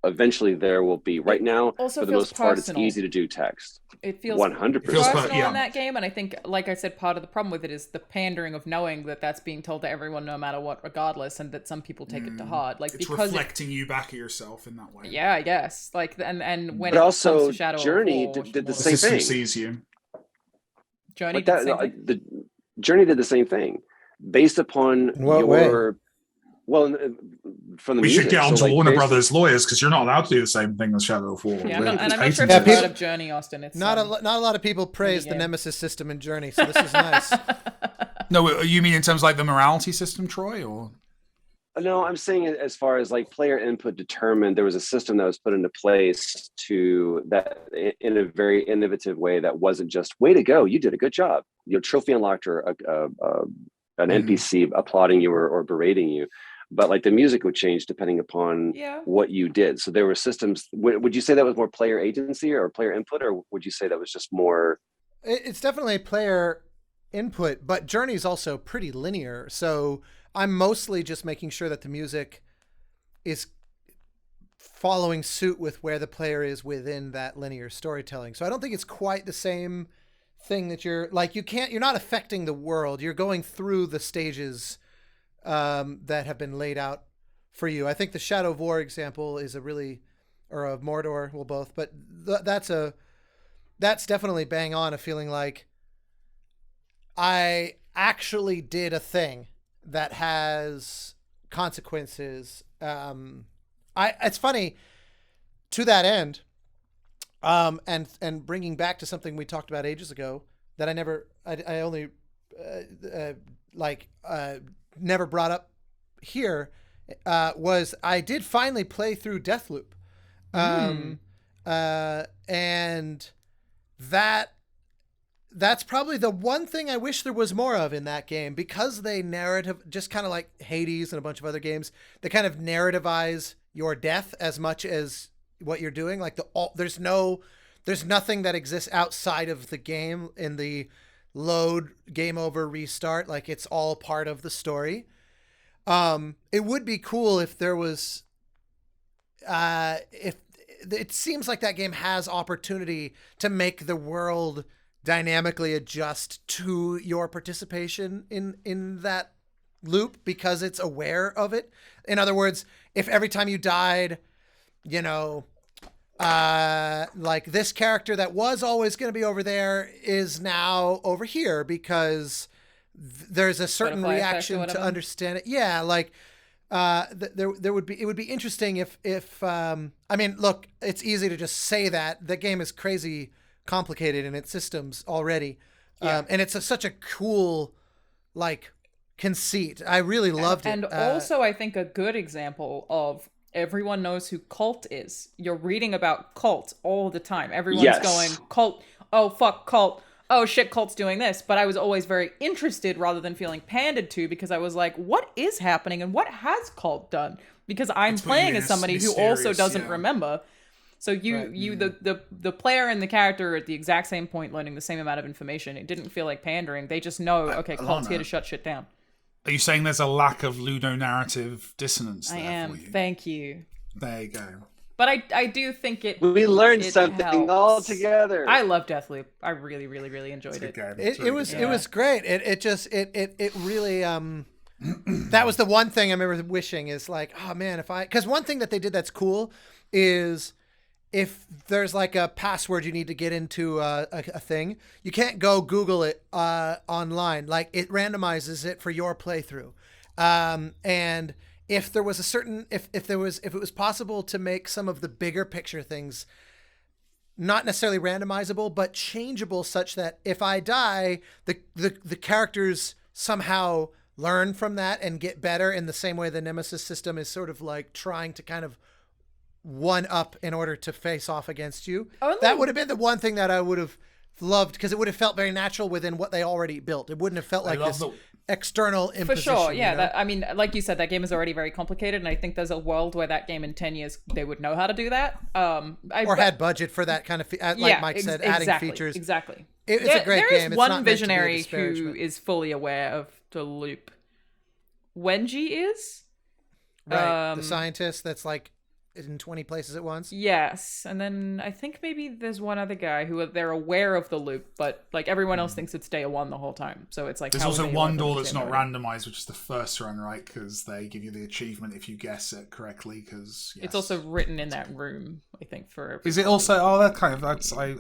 C: eventually there will be. Right now, for the most part, it's easy to do text.
D: It feels
C: 100%
D: personal in that game, and I think, like I said, part of the problem with it is the pandering of knowing that that's being told to everyone, no matter what, regardless, and that some people take it to heart. Like,
A: it's
D: because
A: reflecting you back at yourself in that way.
D: Yeah, I guess. Like, and when
C: but
D: it
C: also
D: comes to Shadow
C: Journey
D: of War,
C: did the same thing.
A: Sees you.
D: Journey did the same thing.
C: The Journey did the same thing, based upon your
B: way?
C: Well, from the
A: we
C: music.
A: should get onto
C: So, like,
A: Warner Brothers lawyers, because you're not allowed to do the same thing as Shadow of War.
D: Yeah, I'm not sure if
A: Patent
D: you've
A: it.
D: heard of Journey, Austin. It's
B: not a lot of people praise the Nemesis system in Journey, so this is nice.
A: No, you mean in terms of like the morality system, Troy, or?
C: No, I'm saying it as far as like player input determined. There was a system that was put into place to that in a very innovative way that wasn't just "way to go, you did a good job," trophy unlocked, or an NPC applauding you or berating you. But like the music would change depending upon what you did. So there were systems. Would you say that was more player agency or player input, or would you say that was just more?
B: It's definitely player input, but Journey is also pretty linear. So I'm mostly just making sure that the music is following suit with where the player is within that linear storytelling. So I don't think it's quite the same thing that you're not affecting the world. You're going through the stages that have been laid out for you. I think the Shadow of War example is or of Mordor, well, both, but that's definitely bang on, a feeling like I actually did a thing that has consequences. It's funny, to that end, and bringing back to something we talked about ages ago that I only never brought up here, was I did finally play through Deathloop. And that that's probably the one thing I wish there was more of in that game, because they narrative, just kind of like Hades and a bunch of other games, they kind of narrativize your death as much as what you're doing. Like there's nothing that exists outside of the game in the load, game over, restart. Like it's all part of the story. It would be cool if there was, if it seems like that game has opportunity to make the world dynamically adjust to your participation in that loop, because it's aware of it. In other words, if every time you died, you know, like this character that was always going to be over there is now over here because there's a certain reaction to understand it. Yeah. Like, it would be interesting if I mean, look, it's easy to just say that the game is crazy complicated in its systems already. And it's such a cool, like, conceit. I really loved it.
D: And also, I think a good example of everyone knows who Cult is. You're reading about Cult all the time. Everyone's going, Cult, oh, fuck, Cult. Oh, shit, Cult's doing this. But I was always very interested rather than feeling pandered to, because I was like, what is happening and what has Cult done? Because I'm playing as somebody who also doesn't remember. So the player and the character are at the exact same point learning the same amount of information. It didn't feel like pandering. They just know, okay, Cult's here to shut shit down.
A: Are you saying there's a lack of ludonarrative dissonance there? I am.
D: For you? Thank you.
A: There you go.
D: But I do think
C: we learned something
D: helps.
C: all together.
D: I love Deathloop. I really, really, really enjoyed it.
B: It was great. It really that was the one thing I remember wishing is like, oh man, because one thing that they did that's cool is, if there's like a password you need to get into a thing, you can't go Google it online. Like it randomizes it for your playthrough. And if there was a certain, if it was possible to make some of the bigger picture things not necessarily randomizable, but changeable, such that if I die, the characters somehow learn from that and get better in the same way the Nemesis system is sort of like trying to kind of one up in order to face off against you. That would have been the one thing that I would have loved, because it would have felt very natural within what they already built. It wouldn't have felt like this external imposition.
D: For sure, yeah.
B: You know?
D: I mean, like you said, that game is already very complicated, and I think there's a world where that game in 10 years, they would know how to do that.
B: Or had budget for that kind of, like Mike said, adding features.
D: Exactly.
B: It's a great game.
D: There is one visionary who is fully aware of the loop. Wenji is?
B: Right, the scientist that's like in 20 places at once.
D: Yes, and then I think maybe there's one other guy who they're aware of the loop, but like everyone else thinks it's day one the whole time. So it's like
A: there's also one door that's not randomized, which is the first run, right? Because they give you the achievement if you guess it correctly. Because
D: it's also written in that room, I think.
A: Is it also? Oh, that kind of. That's I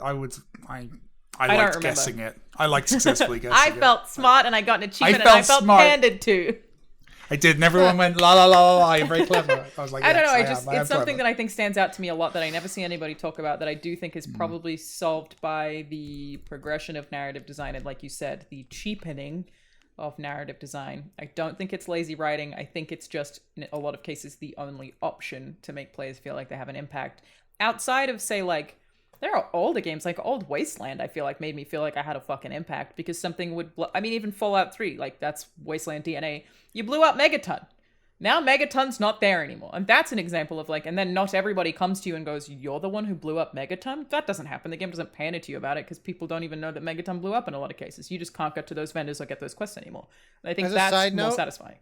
A: liked guessing it. I liked successfully guessing it.
D: I felt smart, and I got an achievement, and I felt pandered to.
A: I did, and everyone went la la la la la. You're very clever. I was like,
D: I don't know. It's something that I think stands out to me a lot that I never see anybody talk about. That I do think is probably solved by the progression of narrative design, and like you said, the cheapening of narrative design. I don't think it's lazy writing. I think it's just in a lot of cases the only option to make players feel like they have an impact. Outside of, say, like, there are older games, like Old Wasteland, I feel like made me feel like I had a fucking impact because something would... I mean, even Fallout 3, like, that's Wasteland DNA. You blew up Megaton. Now Megaton's not there anymore. And that's an example of, like... And then not everybody comes to you and goes, you're the one who blew up Megaton? That doesn't happen. The game doesn't pander to you about it because people don't even know that Megaton blew up in a lot of cases. You just can't get to those vendors or get those quests anymore. And I think that's more satisfying.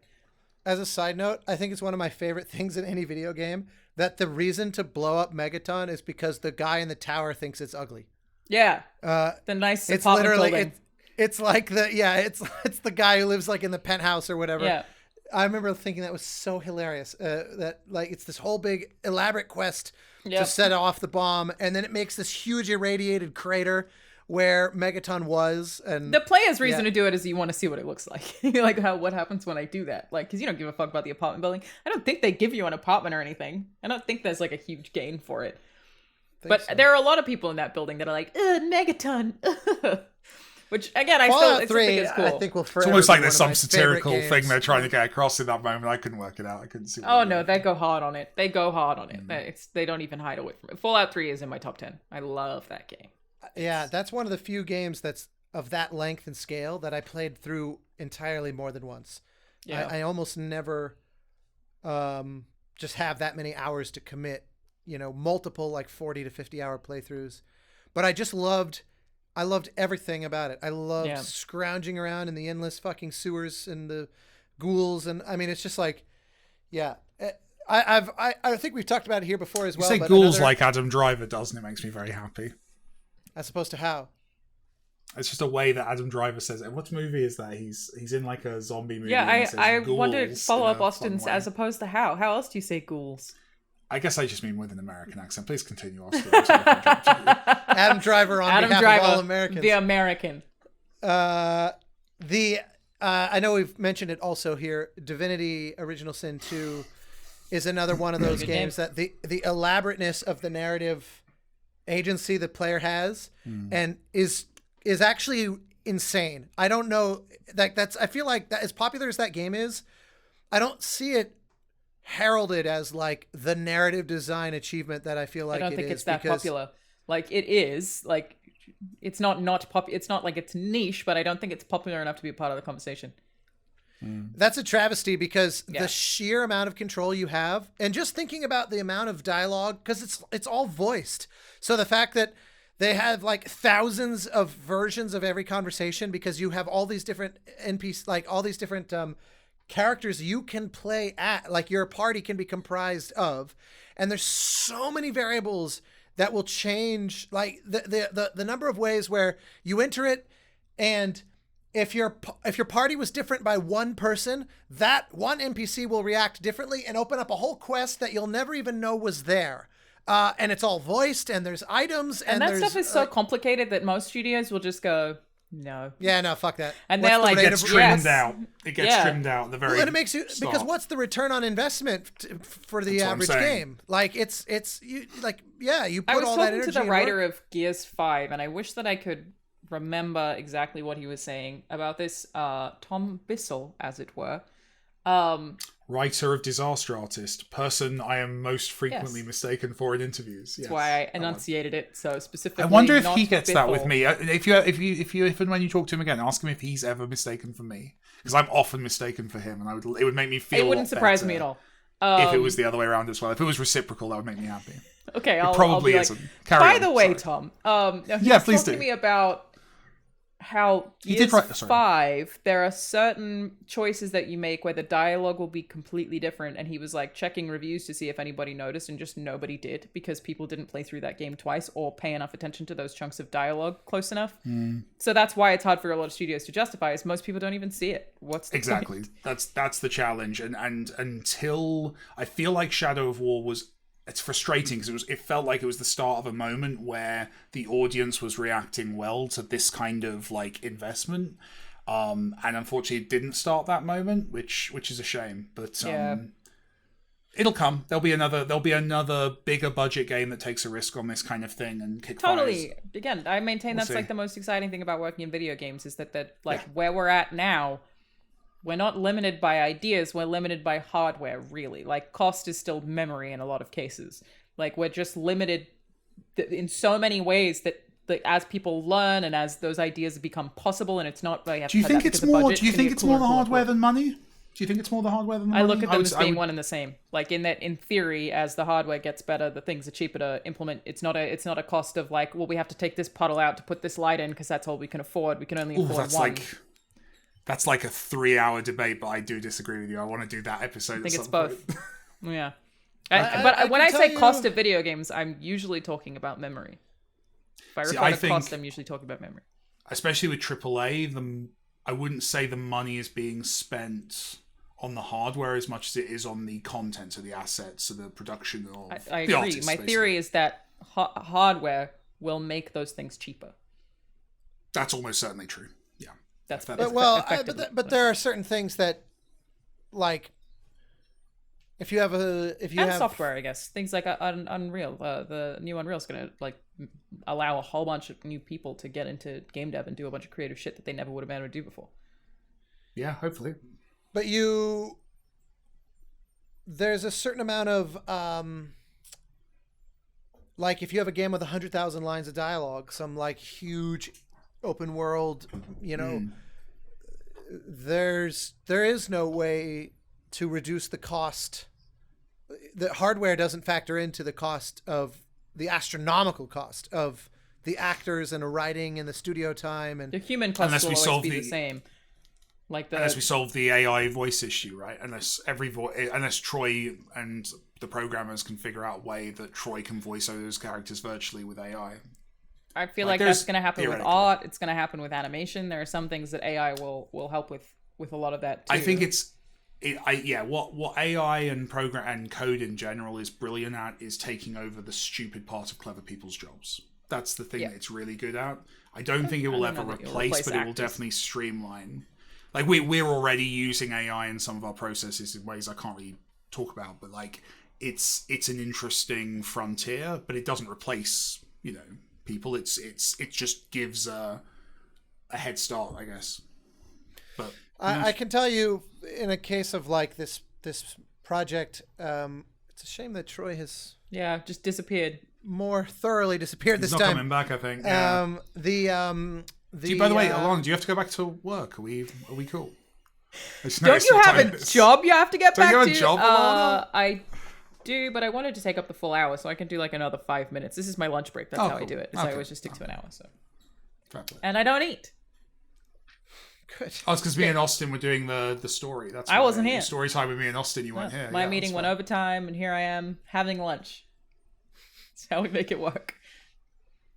B: As a side note, I think it's one of my favorite things in any video game that the reason to blow up Megaton is because the guy in the tower thinks it's ugly.
D: Yeah. The nice
B: it's
D: apartment
B: literally
D: building.
B: It's like it's the guy who lives like in the penthouse or whatever.
D: Yeah.
B: I remember thinking that was so hilarious. That like it's this whole big elaborate quest to set off the bomb, and then it makes this huge irradiated crater where Megaton was, and
D: the player's reason to do it is you want to see what it looks like. Like, what happens when I do that? Like, because you don't give a fuck about the apartment building. I don't think they give you an apartment or anything. I don't think there's like a huge gain for it. But there are a lot of people in that building that are like, Megaton. Which again, I still think it's cool.
B: I think
A: it's almost like there's some satirical thing they're trying to get across in that moment. I couldn't work it out. I couldn't see.
D: Oh no, they go hard on it. They They don't even hide away from it. Fallout 3 is in my top 10. I love that game.
B: Yeah, that's one of the few games that's of that length and scale that I played through entirely more than once.
D: Yeah.
B: I almost never just have that many hours to commit, multiple like 40 to 50 hour playthroughs. But I loved everything about it. I loved scrounging around in the endless fucking sewers and the ghouls. And I mean, it's just like, yeah. I think we've talked about it here before as well.
A: You say ghouls like Adam Driver does, and it makes me very happy.
B: As opposed to how?
A: It's just a way that Adam Driver says it. What movie is that? He's in like a zombie movie.
D: Yeah, I wanted to follow up
A: in a
D: Austin's
A: fun way.
D: as opposed to how. How else do you say ghouls?
A: I guess I just mean with an American accent. Please continue, Austin. I'm sorry if I interrupted you.
B: Adam Driver on behalf of all Americans.
D: The American.
B: I know we've mentioned it also here. Divinity Original Sin 2 is another one of those games that the elaborateness of the narrative agency the player has and is actually insane. I don't know, like I feel like that, as popular as that game is, I don't see it heralded as like the narrative design achievement that I feel like it is.
D: I don't think it's that popular. Like it is, like it's not it's not like it's niche, but I don't think it's popular enough to be a part of the conversation.
B: That's a travesty because the sheer amount of control you have, and just thinking about the amount of dialogue, because it's all voiced. So the fact that they have like thousands of versions of every conversation because you have all these different NPCs, like all these different characters you can play at, like your party can be comprised of, and there's so many variables that will change, like the number of ways where you enter it, and if your party was different by one person, that one NPC will react differently and open up a whole quest that you'll never even know was there. And it's all voiced, and there's items, and
D: that stuff is so complicated that most studios will just go, no.
B: Yeah, no, fuck that.
D: And they're like,
A: it gets trimmed out. It gets trimmed out at the very
B: and it makes you
A: start.
B: Because what's the return on investment for the average game? Like it's you like you put all that energy.
D: I was talking to the writer of Gears 5, and I wish that I could remember exactly what he was saying about this. Tom Bissell, as it were.
A: Writer of Disaster Artist, person I am most frequently mistaken for in interviews.
D: That's why I enunciated it so specifically.
A: I wonder if he gets
D: Biffle.
A: that with me. If and when you talk to him again, ask him if he's ever mistaken for me, because I'm often mistaken for him, and it would make me feel.
D: It wouldn't surprise me at all.
A: If it was the other way around as well. If it was reciprocal, that would make me happy.
D: Okay,
A: It probably
D: I'll be
A: isn't.
D: Like,
A: Carry
D: by
A: on,
D: the way,
A: sorry.
D: Tom,
A: please
D: talking
A: do.
D: to me about how Gears 5, there are certain choices that you make where the dialogue will be completely different, and he was like checking reviews to see if anybody noticed, and just nobody did, because people didn't play through that game twice or pay enough attention to those chunks of dialogue close enough. So that's why it's hard for a lot of studios to justify, is most people don't even see it. What's the
A: Exactly.
D: point?
A: That's the challenge, and until I feel like Shadow of War was. It's frustrating because it felt like it was the start of a moment where the audience was reacting well to this kind of like investment, and unfortunately it didn't start that moment, which is a shame. But it'll come. There'll be another bigger budget game that takes a risk on this kind of thing and kickfires.
D: Totally. Again, I maintain that's like the most exciting thing about working in video games, is that where we're at now, we're not limited by ideas, we're limited by hardware, really. Like, cost is still memory in a lot of cases. Like, we're just limited in so many ways that as people learn and as those ideas become possible, and it's not... Do
A: you think it's more the hardware than money? Do you think it's more the hardware than the money?
D: I look at them as being one and the same. Like, in that, in theory, as the hardware gets better, the things are cheaper to implement. It's not a cost of like, well, we have to take this puddle out to put this light in because that's all we can afford. We can only afford one.
A: That's like a 3-hour debate, but I do disagree with you. I want to do that episode.
D: I think it's both. Yeah. But when I say cost of video games, I'm usually talking about memory. If I refer to cost, I'm usually talking about memory.
A: Especially with AAA, I wouldn't say the money is being spent on the hardware as much as it is on the content, so the assets, so the production of
D: I
A: the
D: agree.
A: artists,
D: My theory is that hardware will make those things cheaper.
A: That's almost certainly true. Yeah.
B: But there are certain things that, like, if you have
D: software, I guess things like Unreal, the new Unreal is going to like allow a whole bunch of new people to get into game dev and do a bunch of creative shit that they never would have been able to do before.
A: Yeah, hopefully.
B: But there's a certain amount of like, if you have a game with 100,000 lines of dialogue, some like huge open world, there is no way to reduce the cost. The hardware doesn't factor into the cost of the astronomical cost of the actors and the writing and the studio time, and
D: the human cost will always be the same.
A: Unless we solve the AI voice issue, right? Unless Troy and the programmers can figure out a way that Troy can voice over those characters virtually with AI.
D: I feel like that's going to happen with art. It's going to happen with animation. There are some things that AI will help with a lot of that too.
A: I think what AI and program and code in general is brilliant at is taking over the stupid part of clever people's jobs. That's the thing that it's really good at. I don't think it will ever replace, but it will definitely streamline. Like we're already using AI in some of our processes in ways I can't really talk about, but like it's an interesting frontier, but it doesn't replace, people. It just gives a head start, I guess. But
B: I can tell you, in a case of like this project, it's a shame that Troy has
D: just disappeared.
B: More thoroughly disappeared this time.
A: He's not coming back, I think. Yeah. By the way, Alanah, do you have to go back to work? Are we cool?
D: Don't you have a job you have to get back to?
A: Don't you have a job, Alanah?
D: I do, but I wanted to take up the full hour, so I can do like another 5 minutes. This is my lunch break. That's how I do it. I always just stick to an hour. So. And I don't eat.
B: Good.
A: Oh, it's because me and Austin were doing the story. That's
D: I wasn't here.
A: Story time with me and Austin, you weren't here.
D: My meeting went overtime, and here I am having lunch. That's how we make it work.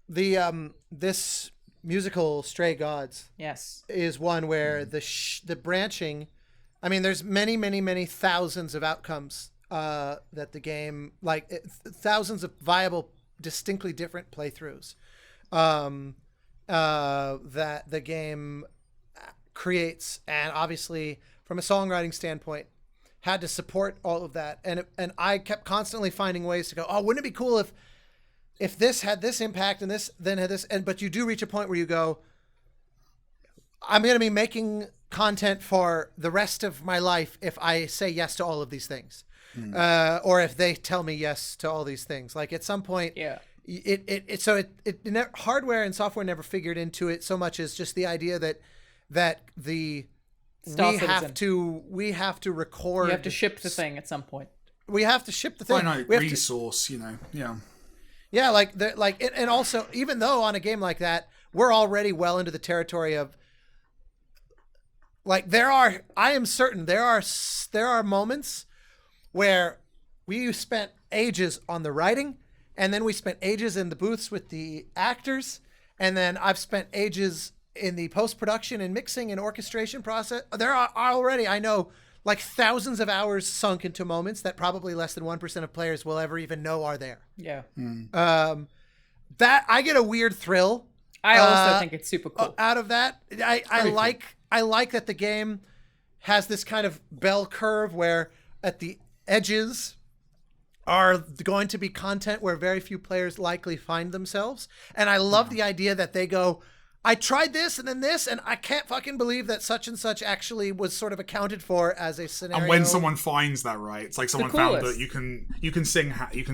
B: This musical Stray Gods is one where the branching, I mean, there's many thousands of outcomes that the game, like thousands of viable, distinctly different playthroughs that the game creates, and obviously from a songwriting standpoint had to support all of that, and I kept constantly finding ways to go, oh, wouldn't it be cool if this had this impact and this then had this, but you do reach a point where you go, I'm going to be making content for the rest of my life if I say yes to all of these things, or if they tell me yes to all these things. Like at some point, hardware and software never figured into it so much as just the idea that we have to record.
D: You have to ship the thing at some point.
B: We have to ship the thing.
A: Finite resource,
B: Yeah, and also, even though on a game like that, we're already well into the territory of, like, I am certain there are moments where we spent ages on the writing, and then we spent ages in the booths with the actors, and then I've spent ages in the post-production and mixing and orchestration process. There are already, I know, like thousands of hours sunk into moments that probably less than 1% of players will ever even know are there.
D: Yeah.
B: That I get a weird thrill.
D: I also think it's super cool.
B: Out of that, I like that the game has this kind of bell curve where at the edges are going to be content where very few players likely find themselves. And I love the idea that they go, I tried this and then this, and I can't fucking believe that such and such actually was sort of accounted for as a scenario.
A: And when someone finds that, right, it's like someone found that you can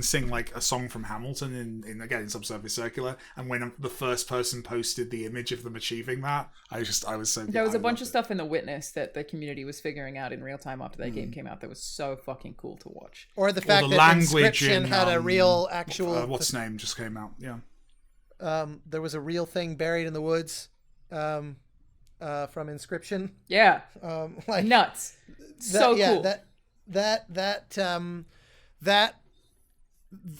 A: sing like a song from Hamilton in Subsurface Circular, and when the first person posted the image of them achieving that, I was so.
D: There was a bunch of stuff in The Witness that the community was figuring out in real time after that game came out that was so fucking cool to watch.
B: Or the fact that Inscription had a real actual.
A: What's name just came out? Yeah.
B: There was a real thing buried in the woods from Inscription.
D: Yeah.
B: Like
D: nuts. So cool.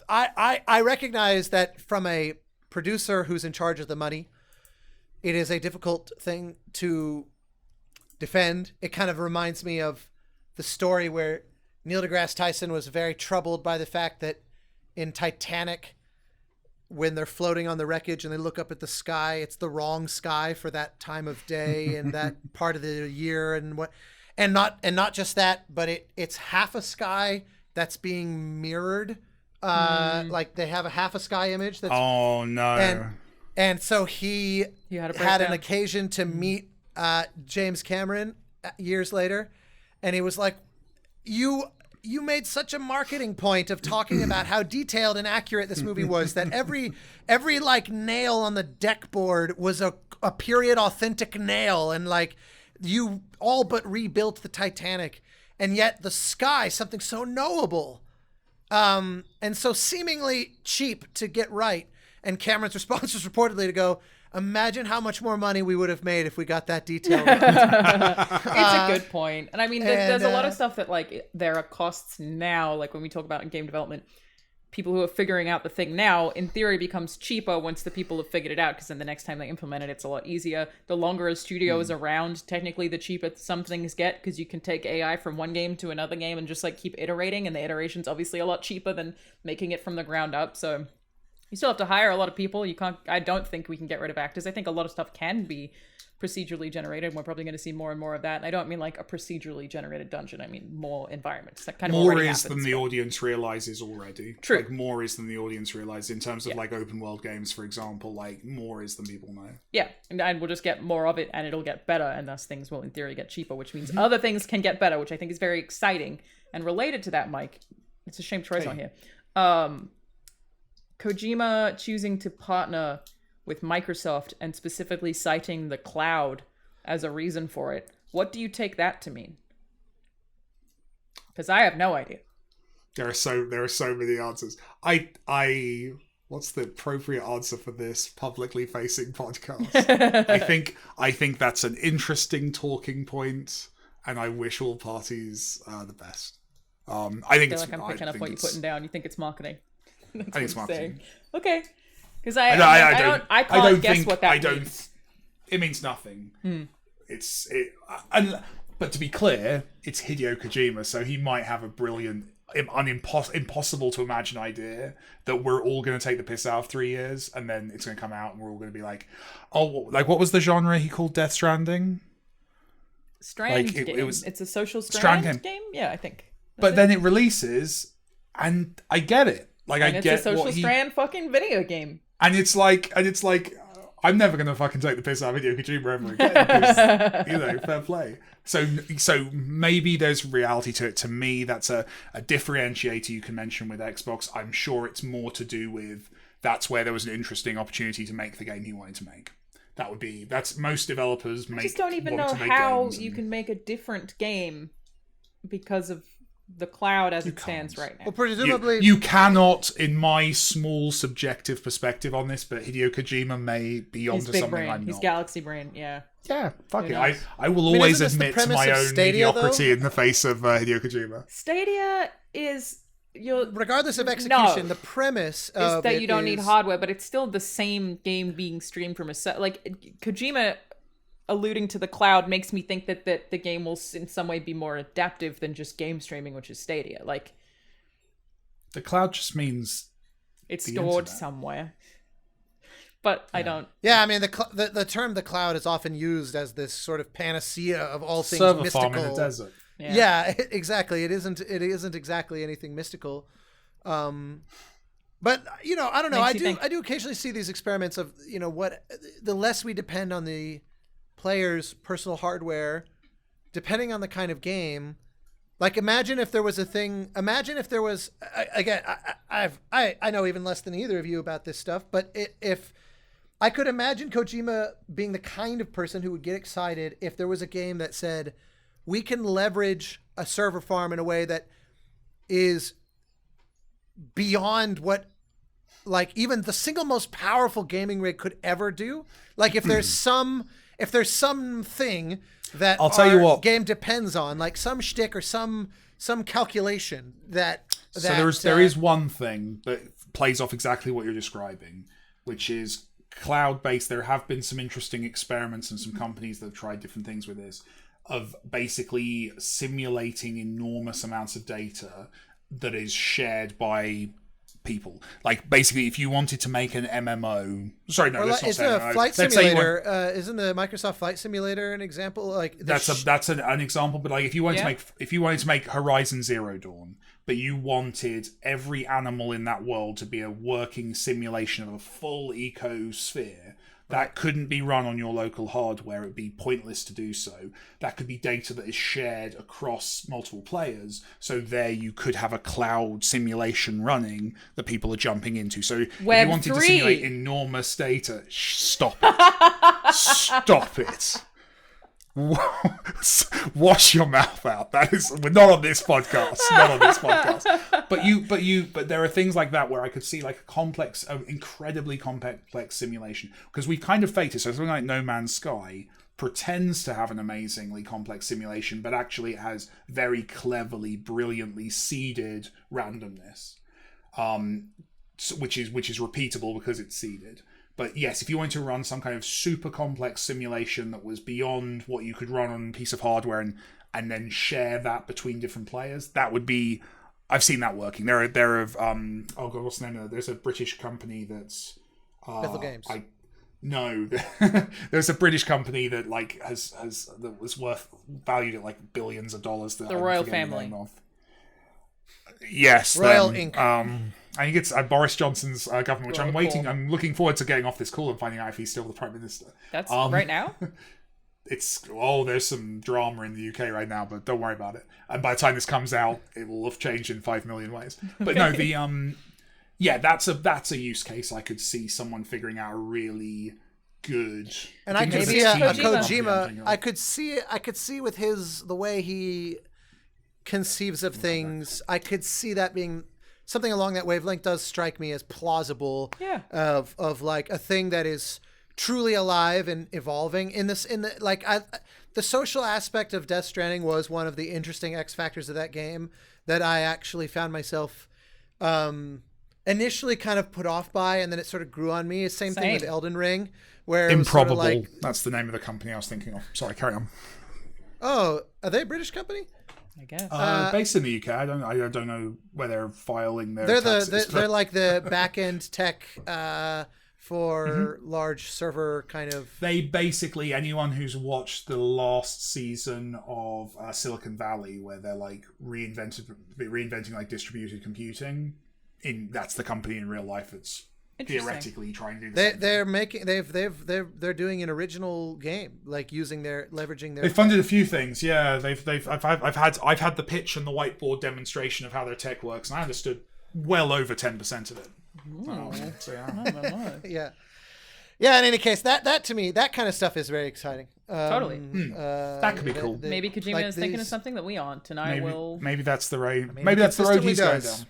B: I recognize that from a producer who's in charge of the money, it is a difficult thing to defend. It kind of reminds me of the story where Neil deGrasse Tyson was very troubled by the fact that in Titanic, when they're floating on the wreckage and they look up at the sky, it's the wrong sky for that time of day and that part of the year and not just that, but it's half a sky that's being mirrored. Like they have a half a sky image that's
A: oh no.
B: And so he had an occasion to meet James Cameron years later, and he was like, you made such a marketing point of talking about how detailed and accurate this movie was that every like nail on the deck board was a a period authentic nail, and like you all but rebuilt the Titanic, and yet the sky, something so knowable, and so seemingly cheap to get right. And Cameron's response was reportedly to go, imagine how much more money we would have made if we got that detail right.
D: It's a good point. And I mean, there's a lot of stuff that like there are costs now, like when we talk about in game development, people who are figuring out the thing now, in theory, becomes cheaper once the people have figured it out, because then the next time they implement it, it's a lot easier. The longer a studio is around, technically, the cheaper some things get, because you can take AI from one game to another game and just like keep iterating, and the iteration's obviously a lot cheaper than making it from the ground up. So you still have to hire a lot of people. You can't. I don't think we can get rid of actors. I think a lot of stuff can be procedurally generated, and we're probably going to see more and more of that. And I don't mean like a procedurally generated dungeon. I mean more environments. That kind of
A: more
D: already
A: is
D: happens,
A: than the audience realizes already.
D: True.
A: Like more is than the audience realizes in terms of like open world games, for example. Like more is than people know.
D: Yeah, and we'll just get more of it, and it'll get better, and thus things will in theory get cheaper, which means other things can get better, which I think is very exciting. And related to that, Mike, it's a shame Troy's not here. Kojima choosing to partner with Microsoft and specifically citing the cloud as a reason for it. What do you take that to mean? Because I have no idea.
A: There are so many answers. I what's the appropriate answer for this publicly facing podcast? I think that's an interesting talking point, and I wish all parties the best. I think
D: feel like I'm picking up what you're putting down. You think it's marketing?
A: I think it's marketing.
D: Saying. Okay, because I can't guess what that means.
A: It means nothing. But to be clear, it's Hideo Kojima, so he might have a brilliant, impossible to imagine idea that we're all going to take the piss out of 3 years, and then it's going to come out, and we're all going to be like, oh, like what was the genre he called Death Stranding?
D: Strand game. It's a social strand game. Yeah, I think.
A: But then it releases, and I get it. Like
D: and
A: I
D: it's
A: get
D: a social strand fucking video game.
A: And it's like I'm never gonna fucking take the piss out of Hideo Kojima ever again. Because, fair play. So maybe there's reality to it. To me, that's a differentiator you can mention with Xbox. I'm sure it's more to do with that's where there was an interesting opportunity to make the game he wanted to make. That's most developers make. I
D: just don't even know how you can make a different game because of the cloud as it stands right now.
B: Well, presumably
A: you cannot, in my small subjective perspective on this, but Hideo Kojima may be onto something
D: brain.
A: I'm not.
D: He's galaxy brain, yeah.
A: Yeah, fuck it. I will always admit my own
B: Stadia,
A: mediocrity in the face of Hideo Kojima.
D: Stadia is
B: regardless of execution, the premise
D: is that you don't need hardware, but it's still the same game being streamed from a set. Like Kojima alluding to the cloud makes me think that the game will in some way be more adaptive than just game streaming, which is Stadia. Like
A: the cloud just means
D: it's stored somewhere. But I don't.
B: Yeah, I mean the term "the cloud" is often used as this sort of panacea of all things
A: server
B: mystical.
A: Farm in the desert.
B: Yeah, exactly. It isn't exactly anything mystical. But I don't know. I do occasionally see these experiments of what the less we depend on the players' personal hardware, depending on the kind of game. Like, imagine if there was again, I know even less than either of you about this stuff, but if I could imagine Kojima being the kind of person who would get excited if there was a game that said, we can leverage a server farm in a way that is beyond what like even the single most powerful gaming rig could ever do. Like if there's something that
A: I'll tell you what
B: game depends on, like some shtick or some calculation that.
A: So there is one thing that plays off exactly what you're describing, which is cloud-based. There have been some interesting experiments and some companies that have tried different things with this, of basically simulating enormous amounts of data that is shared by people. Like basically, if you wanted to make an MMO, sorry, no, that's not
B: it's a
A: MMO.
B: flight simulator. Isn't the Microsoft Flight Simulator an example? Like
A: that's an example. But like, if you wanted to make Horizon Zero Dawn, but you wanted every animal in that world to be a working simulation of a full ecosphere, that couldn't be run on your local hardware. It'd be pointless to do so. That could be data that is shared across multiple players. So there you could have a cloud simulation running that people are jumping into. So if you wanted to simulate enormous data, stop it. Stop it. Wash your mouth out. We're not on this podcast. Not on this podcast. But there are things like that where I could see like an incredibly complex simulation, because we've kind of faked it. So something like No Man's Sky pretends to have an amazingly complex simulation, but actually it has very cleverly, brilliantly seeded randomness, which is repeatable because it's seeded. But yes, if you wanted to run some kind of super complex simulation that was beyond what you could run on a piece of hardware and then share that between different players, that would be... I've seen that working. There are oh god, what's the name of it? There's a British company that's...
B: Bethel Games.
A: No, there's a British company that like has that was valued at like billions of dollars.
D: The Royal Family.
A: Yes,
B: Royal Inc.
A: I think it's Boris Johnson's government, which
D: Cool.
A: I'm looking forward to getting off this call and finding out if he's still the Prime Minister.
D: That's right now?
A: There's some drama in the UK right now, but don't worry about it. And by the time this comes out, it will have changed in 5 million ways. But no, that's a use case I could see someone figuring out a really good...
B: And I could see a Kojima. I could see with the way he conceives of things, I could see that being... Something along that wavelength does strike me as plausible.
D: Yeah.
B: Of like a thing that is truly alive and evolving the social aspect of Death Stranding was one of the interesting X factors of that game that I actually found myself initially kind of put off by, and then it sort of grew on me. Same thing with Elden Ring, where
A: Improbable.
B: It was sort of like,
A: that's the name of the company I was thinking of. Sorry, carry on.
B: Oh, are they a British company?
D: I guess.
A: Based in the UK, I don't know where they're filing their.
B: They're like the back end tech for large server kind of.
A: They basically, anyone who's watched the last season of Silicon Valley, where they're like reinventing like distributed computing, that's the company in real life that's theoretically trying to do this.
B: They're doing an original game, like leveraging their.
A: They funded a few things, yeah. I've had the pitch and the whiteboard demonstration of how their tech works, and I understood well over 10% of it. So yeah.
B: Yeah. In any case, that to me, that kind of stuff is very exciting.
D: Totally.
A: That could be cool.
D: Maybe Kojima is thinking of something that we aren't, and
A: maybe that's the road. Maybe that's the road he's going down.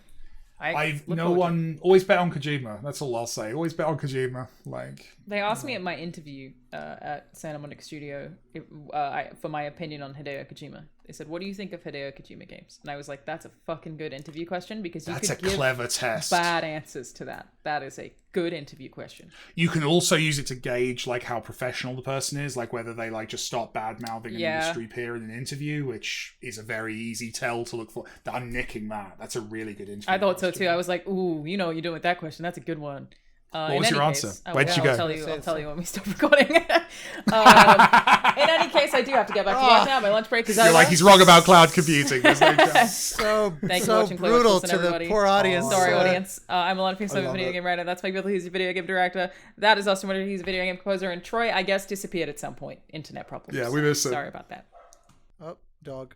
A: Always bet on Kojima. That's all I'll say. Always bet on Kojima.
D: They asked me at my interview at Santa Monica Studio for my opinion on Hideo Kojima. They said, "What do you think of Hideo Kojima games?" And I was like, "That's a fucking good interview question because
A: that's a clever test.
D: Bad answers to that. That is a good interview question.
A: You can also use it to gauge like how professional the person is, like whether they like just start bad mouthing an industry peer in an interview, which is a very easy tell to look for. I'm nicking that. That's a really good interview.
D: I thought so too. I was like, "Ooh, you know what you're doing with that question. That's a good one."
A: What was your answer? Where did you go?
D: I'll tell you when we stop recording. In any case, I do have to get back to work now. My lunch break is over.
A: You're like, he's wrong about cloud computing. There's no chance.
B: So
D: brutal
B: to the poor audience.
D: Sorry, audience. I'm Alanah Pearce, I'm a video game writer. That's Mike Bill, he's a video game director. That is Austin Woodard, he's a video game composer. And Troy, I guess, disappeared at some point. Internet problems.
A: Yeah, we missed it.
D: Sorry about that.
B: Oh, dog.